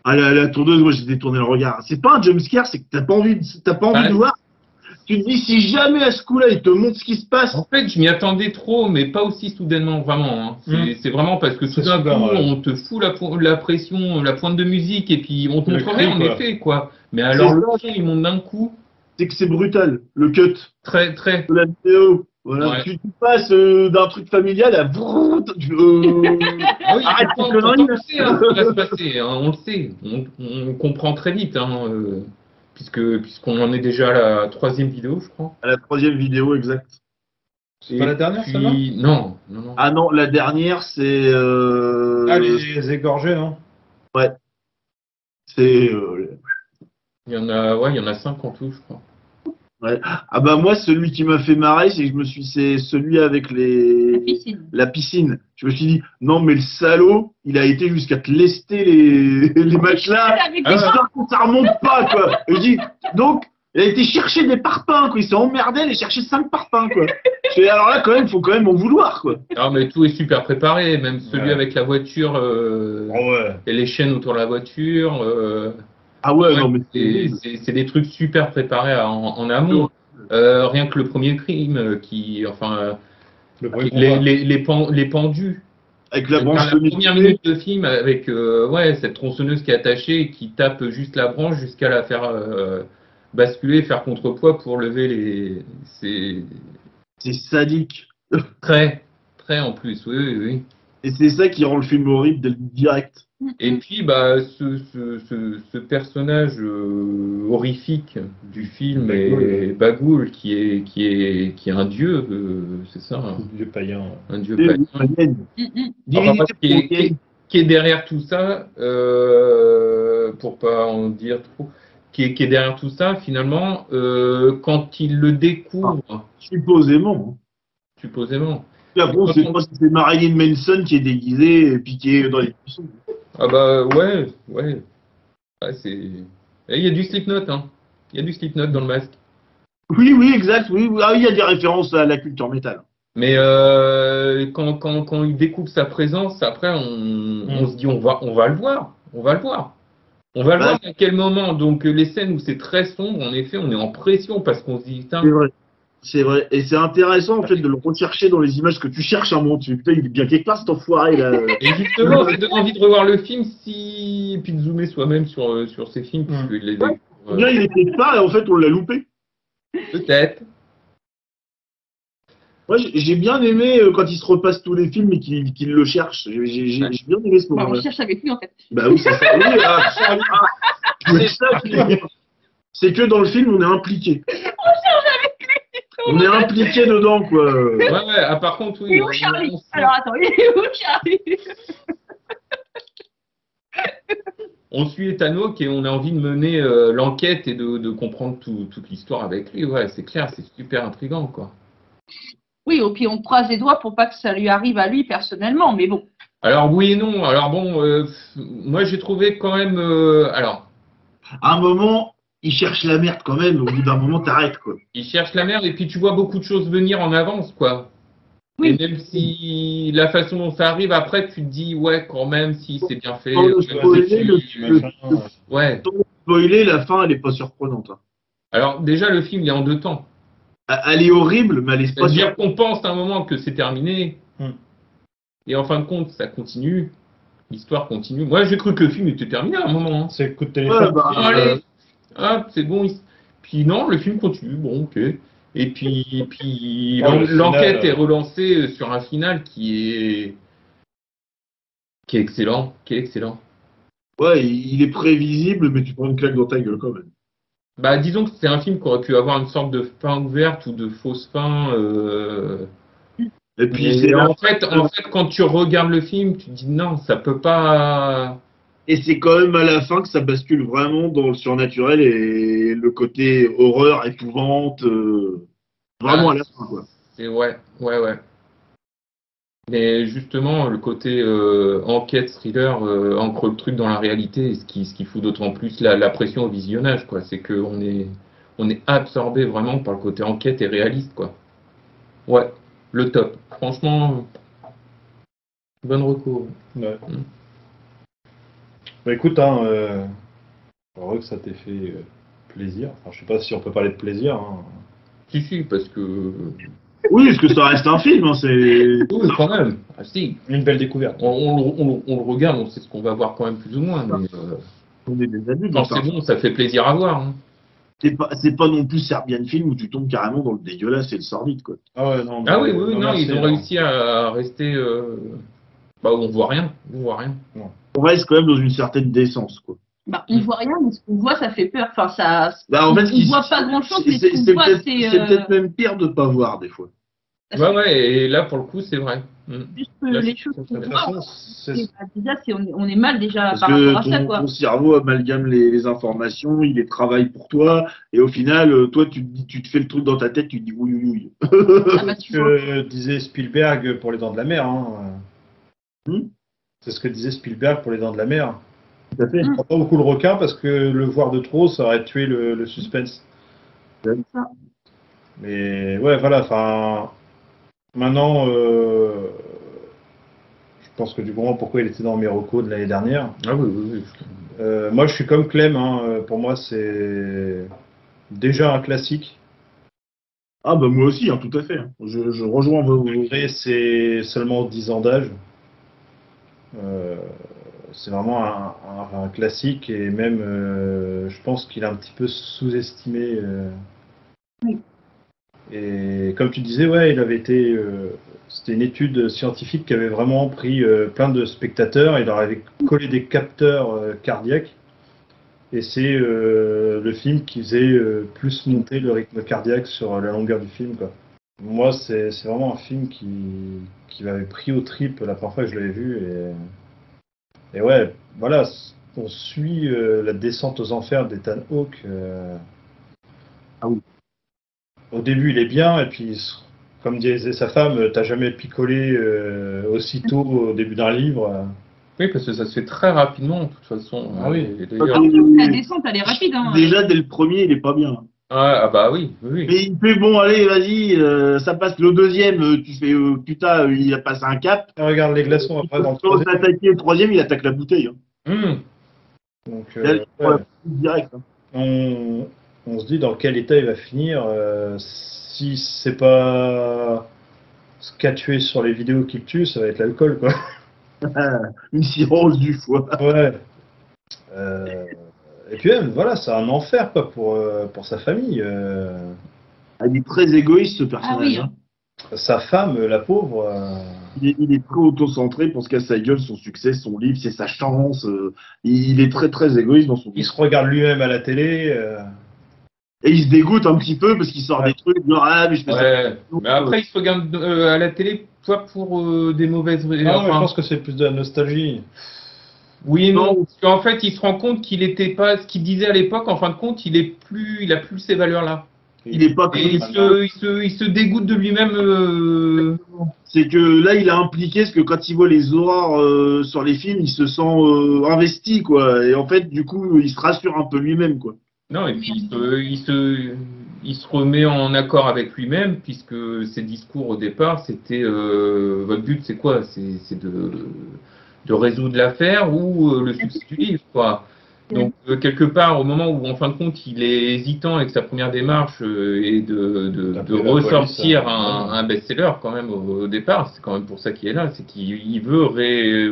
Speaker 2: Ah, la tondeuse, moi, j'ai détourné le regard. C'est pas un jumpscare, c'est que t'as pas envie de voir. Tu te dis, si jamais à ce coup-là, il te montre ce qui se passe.
Speaker 4: En fait, je m'y attendais trop, mais pas aussi soudainement, vraiment. Hein. C'est vraiment parce que tout d'un coup, on te fout la pression, la pointe de musique, et puis on te montre rien, en effet, quoi. Mais alors, là, ils montent d'un coup.
Speaker 2: C'est que c'est brutal, le cut.
Speaker 4: Très.
Speaker 2: De la vidéo. Voilà. Ouais. Tu passes d'un truc familial à.
Speaker 4: Oui, arrête tes conneries. On sait ce qui va se passer, hein, on le sait. On comprend très vite, hein, puisqu'on en est déjà à la 3e vidéo, je crois.
Speaker 2: À la 3e vidéo, exact.
Speaker 1: C'est pas la dernière, ça, non?
Speaker 4: Non.
Speaker 2: Ah non, la dernière, c'est.
Speaker 1: Ah, les égorgés, non?
Speaker 2: Ouais. C'est.
Speaker 4: Il y en a 5 en tout, je crois.
Speaker 2: Ouais. Ah bah moi, celui qui m'a fait marrer, c'est celui avec la piscine. Je me suis dit, non mais le salaud, il a été jusqu'à te lester les matelas, histoire que ça remonte pas, quoi. Et je dis, donc, il a été chercher des parpaings, quoi. Il s'est emmerdé, il a cherché 5 parpaings, quoi. Alors là, quand même, faut quand même en vouloir, quoi.
Speaker 4: Non mais tout est super préparé, même celui avec la voiture, et les chaînes autour de la voiture.
Speaker 2: Ah ouais, non mais
Speaker 4: c'est des trucs super préparés en amont. Rien que le premier crime, les pendus.
Speaker 2: Avec la branche
Speaker 4: la première minute de film avec cette tronçonneuse qui est attachée et qui tape juste la branche jusqu'à la faire basculer, faire contrepoids pour lever
Speaker 2: C'est sadique.
Speaker 4: Très en plus, oui.
Speaker 2: Et c'est ça qui rend le film horrible direct.
Speaker 4: Et puis, ce personnage horrifique du film est Bagoul, qui est un dieu, c'est ça?
Speaker 1: Un dieu païen.
Speaker 4: Un dieu païen. Qui est derrière tout ça, pour pas en dire trop, qui est derrière tout ça, finalement, quand il le découvre.
Speaker 2: Supposément. Après, c'est Marilyn Manson qui est déguisé et piqué dans les buissons.
Speaker 4: Ah bah ouais. Il y a du Slipknot, hein. Il y a du Slipknot dans le masque.
Speaker 2: Oui, exact. Oui. Ah, il y a des références à la culture métal.
Speaker 4: Mais quand il découvre sa présence, après on se dit on va le voir. On va le voir à quel moment. Donc les scènes où c'est très sombre, en effet, on est en pression parce qu'on se dit putain.
Speaker 2: C'est vrai. Et c'est intéressant, en fait, de le rechercher dans les images que tu cherches un moment. Putain, il est bien quelque part, cet enfoiré, là.
Speaker 4: Et justement, ça donne envie de revoir le film et puis de zoomer soi-même sur ces films.
Speaker 2: Il est quelque part et en fait, on l'a loupé.
Speaker 4: Peut-être.
Speaker 2: Moi, j'ai bien aimé quand il se repasse tous les films et qu'il le cherche. J'ai bien aimé ce moment-là.
Speaker 3: On cherche avec lui, en fait.
Speaker 2: Bah oui, c'est ça. Oui, c'est que dans le film, on est impliqué.
Speaker 3: On cherche avec lui.
Speaker 2: On est impliqué dedans, quoi.
Speaker 4: Ouais, par contre, oui.
Speaker 3: Il est où Charlie? Alors attends, il est où Charlie?
Speaker 4: On suit Ethan Hawke et on a envie de mener l'enquête et de comprendre toute l'histoire avec lui. Ouais, c'est clair, c'est super intriguant, quoi.
Speaker 3: Oui, et puis on croise les doigts pour pas que ça lui arrive à lui personnellement, mais bon.
Speaker 4: Alors oui et non. Alors bon, moi j'ai trouvé quand même. Alors,
Speaker 2: À un moment, il cherche la merde quand même. Au bout d'un moment, t'arrêtes, quoi.
Speaker 4: il cherche la merde et puis tu vois beaucoup de choses venir en avance, quoi. Et
Speaker 3: Oui.
Speaker 4: même si la façon dont ça arrive, après tu te dis ouais quand même si c'est bien fait.
Speaker 2: Sans le spoiler,
Speaker 4: Ouais.
Speaker 2: sans le spoiler, la fin, elle est pas surprenante, hein.
Speaker 4: Alors déjà le film il est en deux temps.
Speaker 2: Elle est horrible, mais elle est pas
Speaker 4: C'est-à-dire
Speaker 2: surprenante.
Speaker 4: qu'on pense à un moment que c'est terminé
Speaker 1: Hmm.
Speaker 4: et en fin de compte ça continue. L'histoire continue. Moi j'ai cru que le film était terminé à un moment, hein.
Speaker 1: C'est le coup de
Speaker 2: Ouais,
Speaker 1: téléphone.
Speaker 2: bah,
Speaker 4: Allez, hop, c'est bon. Puis non, le film continue. Bon, ok. Et puis
Speaker 1: Oh, le
Speaker 4: l'enquête
Speaker 1: final,
Speaker 4: est relancée sur un final qui est excellent, qui est excellent.
Speaker 2: ouais, il est prévisible, mais tu prends une claque dans ta gueule quand même.
Speaker 4: Bah, disons que c'est un film qui aurait pu avoir une sorte de fin ouverte ou de fausse fin.
Speaker 2: Et puis
Speaker 4: Mais en fait, quand tu regardes le film, tu te dis non, ça peut pas.
Speaker 2: et c'est quand même à la fin que ça bascule vraiment dans le surnaturel et le côté horreur, épouvante, vraiment
Speaker 4: Ah,
Speaker 2: à la fin, quoi.
Speaker 4: c'est ouais, ouais, ouais. Mais justement, le côté enquête, thriller, ancre le truc dans la réalité, ce qui fout d'autant plus la pression au visionnage, quoi. C'est on est absorbé vraiment par le côté enquête et réaliste, quoi. Ouais, le top. Franchement, bonne recours.
Speaker 1: Ouais.
Speaker 4: Mm.
Speaker 1: Bah écoute, hein, heureux que ça t'ait fait plaisir. Enfin, je sais pas si on peut parler de plaisir, hein.
Speaker 4: Si, parce que.
Speaker 2: Oui, parce que ça reste un film, hein, c'est.
Speaker 4: Oui, quand même. Ah, si.
Speaker 1: Une belle découverte.
Speaker 4: On le regarde, on sait ce qu'on va voir quand même plus ou moins. Mais
Speaker 2: On est des adultes,
Speaker 4: quand
Speaker 2: donc
Speaker 4: c'est bon, ça fait plaisir à voir, hein.
Speaker 2: c'est pas non plus Serbian Film où tu tombes carrément dans le dégueulasse et le sordide, quoi.
Speaker 1: Ah ouais, non,
Speaker 4: Ah
Speaker 1: mais-
Speaker 4: oui, non,
Speaker 1: merci,
Speaker 4: ils ont
Speaker 1: non.
Speaker 4: réussi à rester. Bah, on voit rien. On voit rien.
Speaker 2: On reste quand même dans une certaine décence, quoi.
Speaker 3: Bah, on voit rien, mais ce qu'on voit, ça fait peur. Enfin, ça.
Speaker 2: Bah, en fait,
Speaker 3: On voit pas grand-chose, mais ce qu'on voit,
Speaker 2: c'est peut-être même pire de pas voir des fois.
Speaker 4: Ouais, et là, pour le coup, c'est vrai.
Speaker 3: juste
Speaker 4: Là,
Speaker 3: les
Speaker 4: c'est-
Speaker 3: choses
Speaker 4: c'est
Speaker 3: qu'on
Speaker 1: De toute
Speaker 3: voit.
Speaker 1: façon,
Speaker 3: Et, bah, déjà, on est mal déjà
Speaker 2: Parce
Speaker 3: par
Speaker 2: que
Speaker 3: rapport à ça, quoi.
Speaker 2: ton cerveau amalgame les informations, il les travaille pour toi, et au final, toi, tu te fais le truc dans ta tête, tu te dis oui, oui, oui.
Speaker 3: Ah bah,
Speaker 1: ce
Speaker 3: tu vois.
Speaker 1: que disait Spielberg pour Les Dents de la Mer, hein.
Speaker 2: Hmm,
Speaker 1: C'est ce que disait Spielberg pour Les Dents de la Mer.
Speaker 2: tout à fait.
Speaker 1: Je crois pas beaucoup le requin parce que le voir de trop, ça aurait tué le suspense.
Speaker 3: C'est ça.
Speaker 1: Mais ouais, voilà, enfin. Maintenant, je pense que du moment pourquoi il était dans mes recos de l'année dernière.
Speaker 4: Ah oui.
Speaker 1: Moi, je suis comme Clem, hein. Pour moi, c'est déjà un classique.
Speaker 2: Ah bah moi aussi, hein, tout à fait, hein. Je rejoins vos.
Speaker 1: Après, c'est seulement 10 ans d'âge. C'est vraiment un classique et même, je pense qu'il est un petit peu sous-estimé.
Speaker 3: Oui.
Speaker 1: Et comme tu disais, ouais, il avait été. C'était une étude scientifique qui avait vraiment pris plein de spectateurs et leur avait collé des capteurs cardiaques. Et c'est le film qui faisait plus monter le rythme cardiaque sur la longueur du film, quoi. Moi, c'est vraiment un film qui m'avait pris aux tripes la première fois que je l'avais vu. Et ouais, voilà, on suit la descente aux enfers d'Ethan Hawke.
Speaker 2: Ah oui.
Speaker 1: Au début, il est bien, et puis, comme disait sa femme, t'as jamais picolé aussitôt au début d'un livre.
Speaker 4: Oui, parce que ça se fait très rapidement, de toute façon.
Speaker 1: Ah oui.
Speaker 4: Et d'ailleurs-
Speaker 3: La descente, elle est rapide, hein.
Speaker 2: Déjà, dès le premier, il est pas bien.
Speaker 4: Ah bah oui.
Speaker 2: Mais il fait bon, allez, vas-y, ça passe le deuxième, tu fais, putain, il a passé un cap.
Speaker 1: Et regarde les glaçons après dans le
Speaker 2: Quand
Speaker 1: troisième.
Speaker 2: attaquer le troisième, il attaque la bouteille, hein.
Speaker 1: Donc,
Speaker 2: Là, il prend
Speaker 1: ouais.
Speaker 2: la direct, hein.
Speaker 1: On se dit dans quel état il va finir. Si c'est pas ce qu'a tué sur les vidéos qui le tue, ça va être l'alcool, quoi.
Speaker 2: Une cirrhose du foie.
Speaker 1: Ouais. Et puis même, voilà, c'est un enfer, quoi, pour sa famille.
Speaker 2: Il est très égoïste, ce
Speaker 3: Ah
Speaker 2: personnage,
Speaker 3: oui,
Speaker 2: hein.
Speaker 1: Sa femme, la pauvre.
Speaker 2: Il est très auto-centré pour se casser la gueule, son succès, son livre, c'est sa chance. Il est très très égoïste dans son
Speaker 1: Il
Speaker 2: vie.
Speaker 1: se regarde lui-même à la télé.
Speaker 2: Et il se dégoûte un petit peu parce qu'il sort
Speaker 1: Ouais.
Speaker 2: des trucs, genre, ah, mais je fais ça.
Speaker 4: Ouais. Mais après, il se regarde à la télé, pas pour des mauvaises
Speaker 1: Non, mais je
Speaker 4: enfin,
Speaker 1: pense que c'est plus de la nostalgie.
Speaker 4: oui et non.
Speaker 2: Non.
Speaker 4: Parce qu'en fait, il se rend compte qu'il n'était pas ce qu'il disait à l'époque. En fin de compte, il a plus ces valeurs-là.
Speaker 2: Il est pas
Speaker 4: Et
Speaker 2: comme
Speaker 4: il se dégoûte de lui-même.
Speaker 2: C'est que là, il a impliqué, parce que quand il voit les horreurs sur les films, il se sent investi, quoi. Et en fait, du coup, il se rassure un peu lui-même, quoi.
Speaker 4: Non, et puis il se remet en accord avec lui-même, puisque ses discours au départ, c'était votre but, c'est quoi? C'est de résoudre l'affaire ou le succès du livre, quoi. Donc, quelque part, au moment où, en fin de compte, il est hésitant avec sa première démarche et de
Speaker 1: D'appeler la
Speaker 4: ressortir
Speaker 1: police,
Speaker 4: un best-seller, quand même, au départ, c'est quand même pour ça qu'il est là, c'est qu'il veut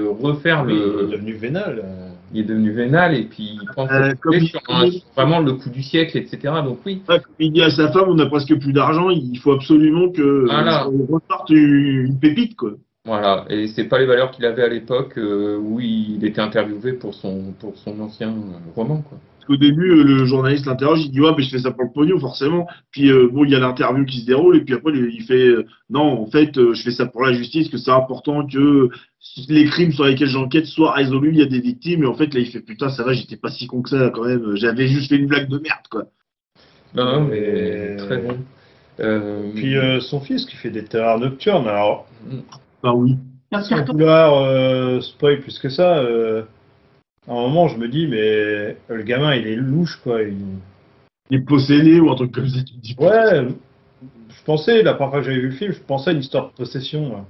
Speaker 4: refaire
Speaker 1: Oui, il est
Speaker 4: le.
Speaker 1: devenu vénal.
Speaker 4: Il est devenu vénal et puis il pense
Speaker 2: Comme il,
Speaker 4: sur
Speaker 2: comme il-
Speaker 4: vraiment le coup du siècle, etc. Donc oui,
Speaker 2: ouais, comme il dit à sa femme, on n'a presque plus d'argent, il faut absolument que
Speaker 4: voilà,
Speaker 2: on ressorte une pépite, quoi.
Speaker 4: voilà. Et c'est pas les valeurs qu'il avait à l'époque où il était interviewé pour son ancien roman, quoi.
Speaker 2: Parce qu'au début, le journaliste l'interroge, il dit ouais, mais je fais ça pour le pognon, forcément. Puis bon, il y a l'interview qui se déroule, et puis après, il fait non, en fait, je fais ça pour la justice, que c'est important que les crimes sur lesquels j'enquête soient résolus, il y a des victimes, et en fait, là, il fait putain, ça va, j'étais pas si con que ça, quand même, j'avais juste fait une blague de merde, quoi.
Speaker 4: Non, non, mais très bon.
Speaker 1: Puis son fils qui fait des terreurs nocturnes. Alors,
Speaker 2: Bah oui.
Speaker 1: sans vouloir spoil plus que ça, à un moment, je me dis, mais le gamin, il est louche, quoi.
Speaker 2: Il est possédé ou un truc comme ça, tu te dis.
Speaker 1: Ouais, je pensais, la première fois que j'avais vu le film, je pensais à une histoire de possession. Là.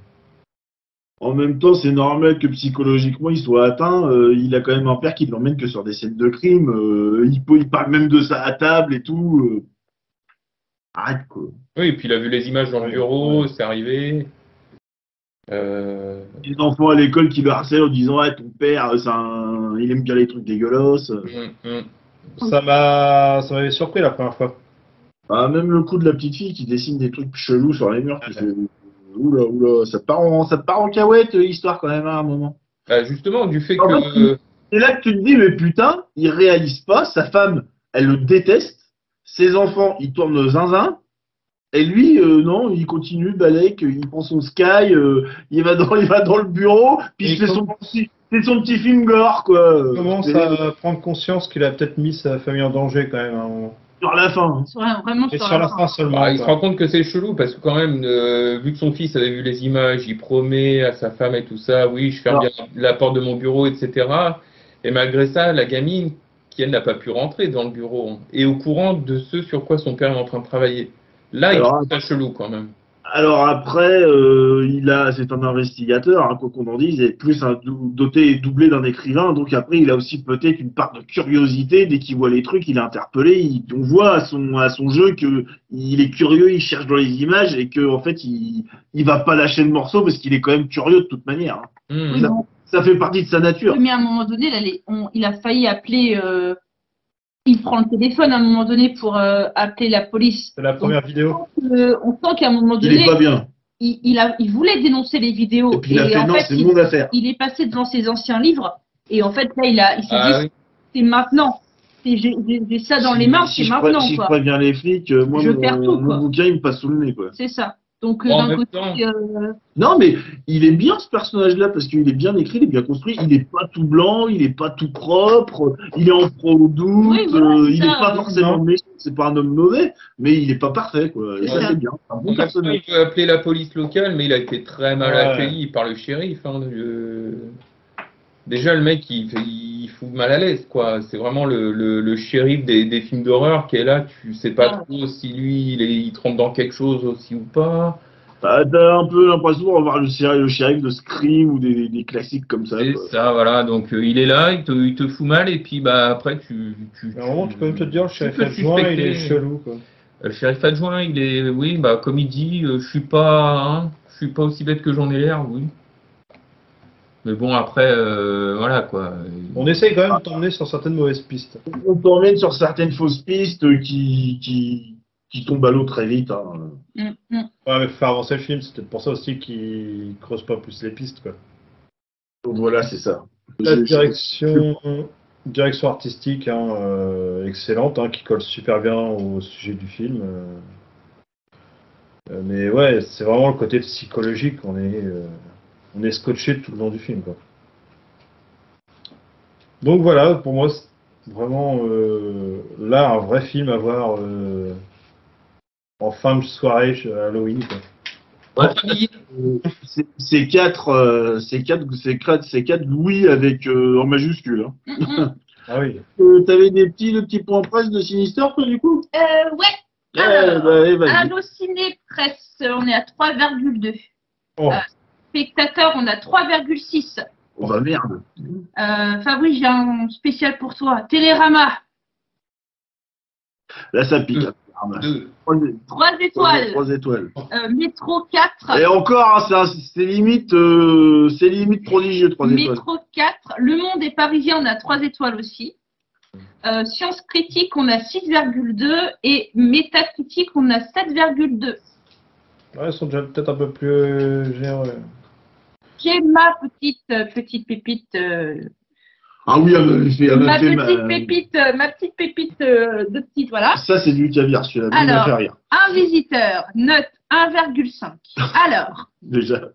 Speaker 2: En même temps, c'est normal que psychologiquement il soit atteint. Il a quand même un père qui ne l'emmène que sur des scènes de crime. Il parle même de ça à table et tout. Arrête, quoi.
Speaker 4: Oui, et puis il a vu les images dans le
Speaker 1: Ouais,
Speaker 4: bureau,
Speaker 1: ouais.
Speaker 4: c'est arrivé.
Speaker 2: Les enfants à l'école qui le harcèlent en disant ouais, ton père, il aime bien les trucs dégueulasses.
Speaker 4: Mm.
Speaker 1: Ça m'avait surpris la première fois.
Speaker 2: Ah, même le coup de la petite fille qui dessine des trucs chelous sur les murs. Tu fais, oula, oula, ça part en cahuète, l'histoire quand même à un moment.
Speaker 4: Bah, justement, du fait
Speaker 2: En fait,
Speaker 4: que
Speaker 2: c'est là que tu te dis, mais putain, il réalise pas, sa femme, elle le déteste, ses enfants, ils tournent zinzin, et lui, non, il continue, balèque, il prend son Sky, il va dans le bureau, puis il
Speaker 1: Et
Speaker 2: fait son petit film gore, quoi.
Speaker 1: il commence
Speaker 2: C'est
Speaker 1: à prendre conscience qu'il a peut-être mis sa famille en danger quand même à un moment.
Speaker 2: sur la fin.
Speaker 3: Ouais, vraiment
Speaker 1: Et
Speaker 3: sur
Speaker 1: sur
Speaker 3: la
Speaker 1: la
Speaker 3: fin.
Speaker 1: fin seulement.
Speaker 4: bah, il se
Speaker 1: quoi.
Speaker 4: rend compte que c'est chelou parce que quand même, vu que son fils avait vu les images, il promet à sa femme et tout ça, oui, je ferme bien la porte de mon bureau, etc. Et malgré ça, la gamine, qui elle n'a pas pu rentrer dans le bureau, hein, est au courant de ce sur quoi son père est en train de travailler. Là, il
Speaker 2: Alors,
Speaker 4: trouve ça chelou quand même.
Speaker 2: alors après, c'est un investigateur, hein, quoi qu'on en dise, et plus doté et doublé d'un écrivain. Donc après, il a aussi peut-être une part de curiosité. Dès qu'il voit les trucs, il est interpellé. On voit à son jeu que il est curieux, il cherche dans les images et que en fait, il va pas lâcher le morceau parce qu'il est quand même curieux de toute manière, hein.
Speaker 4: Hmm.
Speaker 3: Oui,
Speaker 2: Ça,
Speaker 3: bon.
Speaker 2: ça fait partie de sa nature.
Speaker 3: Oui, mais à un moment donné, là, il a failli appeler. Il prend le téléphone à un moment donné pour appeler la police.
Speaker 1: C'est la première
Speaker 3: Donc,
Speaker 1: vidéo.
Speaker 3: on sent qu'à un moment
Speaker 2: Il
Speaker 3: donné,
Speaker 2: est pas bien.
Speaker 3: il voulait dénoncer les vidéos.
Speaker 2: Et puis il a fait
Speaker 3: en
Speaker 2: non,
Speaker 3: fait,
Speaker 2: c'est mon affaire.
Speaker 3: il est passé devant ses anciens livres. Et en fait, là, il s'est
Speaker 4: Ah
Speaker 3: dit,
Speaker 4: oui.
Speaker 3: c'est maintenant. J'ai ça dans les mains, c'est maintenant,
Speaker 2: Si je
Speaker 3: quoi.
Speaker 2: préviens les flics, moi,
Speaker 3: Je perds tout,
Speaker 2: mon
Speaker 3: quoi.
Speaker 2: bouquin, il me passe sous le nez, quoi.
Speaker 3: C'est ça. Donc,
Speaker 4: Bon, en
Speaker 3: d'un
Speaker 4: même
Speaker 3: côté,
Speaker 4: temps,
Speaker 2: Non, mais il est bien ce personnage-là parce qu'il est bien écrit, il est bien construit. Il n'est pas tout blanc, il n'est pas tout propre, il est en pro doute,
Speaker 3: Oui, voilà, c'est
Speaker 2: il
Speaker 3: ça.
Speaker 2: n'est pas forcément
Speaker 1: Non.
Speaker 2: méchant, c'est pas un homme mauvais, mais il n'est pas parfait, quoi. Et
Speaker 3: C'est
Speaker 2: ça,
Speaker 3: ça.
Speaker 2: c'est bien. C'est un
Speaker 4: en
Speaker 2: bon
Speaker 4: même temps,
Speaker 2: personnage.
Speaker 4: il veut appeler la police locale, mais il a été très mal
Speaker 1: Ouais.
Speaker 4: accueilli par le shérif, hein. Déjà, le mec, il fout mal à l'aise, quoi. C'est vraiment le shérif des films d'horreur qui est là. Tu sais pas
Speaker 3: Ah.
Speaker 4: trop si lui, il trempe dans quelque chose aussi ou pas.
Speaker 2: T'as un peu l'impression de revoir le shérif de Scream ou des classiques comme ça,
Speaker 4: C'est
Speaker 2: quoi.
Speaker 4: ça, voilà. Donc, il est là, il te fout mal, et puis, bah, après,
Speaker 1: À un moment, tu peux même te dire, le
Speaker 4: tu
Speaker 1: shérif
Speaker 4: peux
Speaker 1: adjoint, il est
Speaker 4: suspecter.
Speaker 1: chelou. Quoi.
Speaker 4: Le shérif adjoint, il est, oui, bah, comme il dit, je suis pas aussi bête que j'en ai l'air, oui. Mais bon, après, voilà, quoi.
Speaker 1: On essaye quand même de t'emmener sur certaines mauvaises pistes.
Speaker 2: On t'emmène sur certaines fausses pistes qui tombent à l'eau très vite, hein.
Speaker 1: Ouais, mais faut faire avancer le film, c'est peut-être pour ça aussi qu'il creuse pas plus les pistes. Quoi.
Speaker 2: Donc voilà, c'est ça.
Speaker 1: La direction artistique hein, excellente, hein, qui colle super bien au sujet du film. Mais ouais, c'est vraiment le côté psychologique, on est scotché tout le long du film. Quoi. Donc voilà, pour moi, c'est vraiment là un vrai film à voir en fin de soirée Halloween, quoi.
Speaker 2: C'est quatre Louis avec en majuscule. Hein.
Speaker 1: Ah oui.
Speaker 2: T'avais le petit point presse de Sinister, toi, du coup?
Speaker 3: Ouais.
Speaker 2: Ouais, bah, allez, vas-y.
Speaker 3: Allociné Presse, on est à 3,2.
Speaker 1: Oh.
Speaker 3: Spectateur, on a 3,6.
Speaker 2: Oh bah merde.
Speaker 3: Fabrice, j'ai un spécial pour toi. Télérama,
Speaker 2: Là, ça pique.
Speaker 3: 3 étoiles.
Speaker 2: 3 étoiles.
Speaker 3: Métro 4.
Speaker 2: Et encore, hein, c'est limite prodigieux, 3 étoiles.
Speaker 3: Métro 4. Le Monde et Parisien, on a 3 étoiles aussi. Science Critique, on a 6,2. Et Métacritique, on a 7,2.
Speaker 1: Ouais, ils sont déjà peut-être un peu plus généreux.
Speaker 3: J'ai ma petite pépite.
Speaker 2: Ah oui, elle m'a fait
Speaker 3: Ma petite pépite de petite, voilà.
Speaker 2: Ça, c'est du caviar, celui-là. Il m'a fait
Speaker 3: Alors,
Speaker 2: rire.
Speaker 3: un visiteur, note 1,5. Alors,
Speaker 2: Déjà.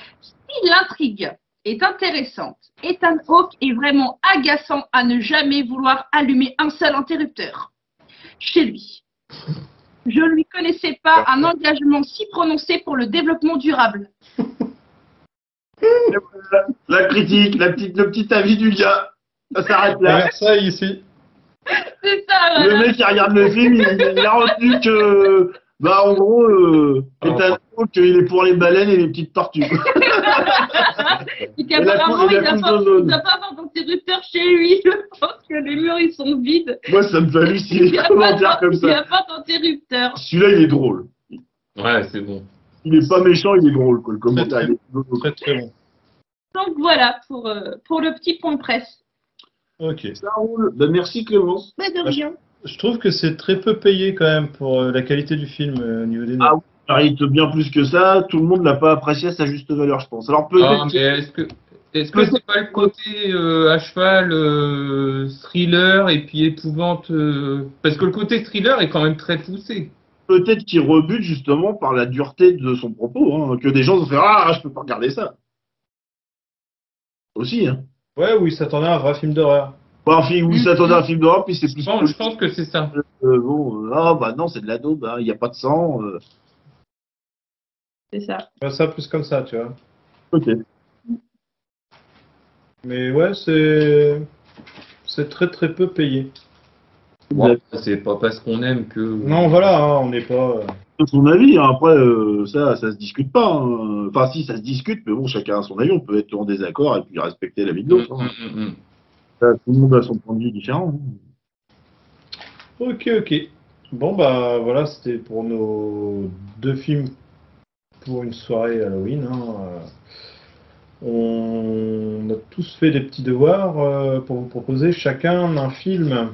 Speaker 3: si l'intrigue est intéressante, Ethan Hawke est vraiment agaçant à ne jamais vouloir allumer un seul interrupteur chez lui. Je ne lui connaissais pas un engagement si prononcé pour le développement durable.
Speaker 2: La critique, le petit avis du gars. Ça s'arrête là.
Speaker 1: Ça ici.
Speaker 3: C'est ça, voilà.
Speaker 2: Le mec qui regarde le film, il a retenu que, bah, en gros, Ethan Hawke, il est pour les baleines et les petites tortues.
Speaker 3: Et qu'apparemment, il n'a pas d'interrupteur chez lui. Je pense que les murs, ils sont vides.
Speaker 2: Moi, ça me fait halluciner les commentaires comme
Speaker 3: Il n'y a
Speaker 2: ça.
Speaker 3: pas d'interrupteur.
Speaker 2: Celui-là, il est drôle.
Speaker 4: Ouais, c'est bon.
Speaker 2: Il est pas méchant, il est drôle, quoi, le commentaire.
Speaker 1: Très,
Speaker 2: il est drôle.
Speaker 1: Très très bon.
Speaker 3: Donc voilà pour le petit point presse.
Speaker 1: Ok.
Speaker 2: Ça roule. Ben, merci Clémence.
Speaker 3: Pas de rien.
Speaker 1: Je trouve que c'est très peu payé quand même pour la qualité du film au niveau des notes.
Speaker 2: Ah oui, il mérite bien plus que ça. Tout le monde l'a pas apprécié à sa juste valeur, je pense. Alors
Speaker 4: Ah,
Speaker 2: peut-être.
Speaker 4: mais est-ce que c'est pas le côté à cheval thriller et puis épouvante parce que le côté thriller est quand même très poussé.
Speaker 2: Peut-être qu'il rebute justement par la dureté de son propos, hein, que des gens vont faire ah, je peux pas regarder ça. Aussi, hein.
Speaker 1: Ouais, oui, ça t'en a un vrai film d'horreur.
Speaker 2: Bah, oui, ça attendait un film d'horreur, puis c'est plus.
Speaker 4: Je pense que c'est ça.
Speaker 2: Ah bah non, c'est de la daube, il n'y a pas de sang.
Speaker 3: C'est ça.
Speaker 1: Ouais, ça plus comme ça, tu vois.
Speaker 2: Ok.
Speaker 1: Mais ouais, c'est très très peu payé.
Speaker 4: Ouais, c'est pas parce qu'on aime que.
Speaker 1: Non, voilà, hein, on n'est pas.
Speaker 2: C'est son avis, hein. Après, ça se discute pas. Hein. Enfin, si, ça se discute, mais bon, chacun a son avis. On peut être en désaccord et puis respecter l'avis de l'autre. Hein. Ça, tout le monde a son point de vue différent. Hein.
Speaker 1: Ok, ok. Bon, bah voilà, c'était pour nos 2 films pour une soirée Halloween. Hein. On a tous fait des petits devoirs pour vous proposer chacun un film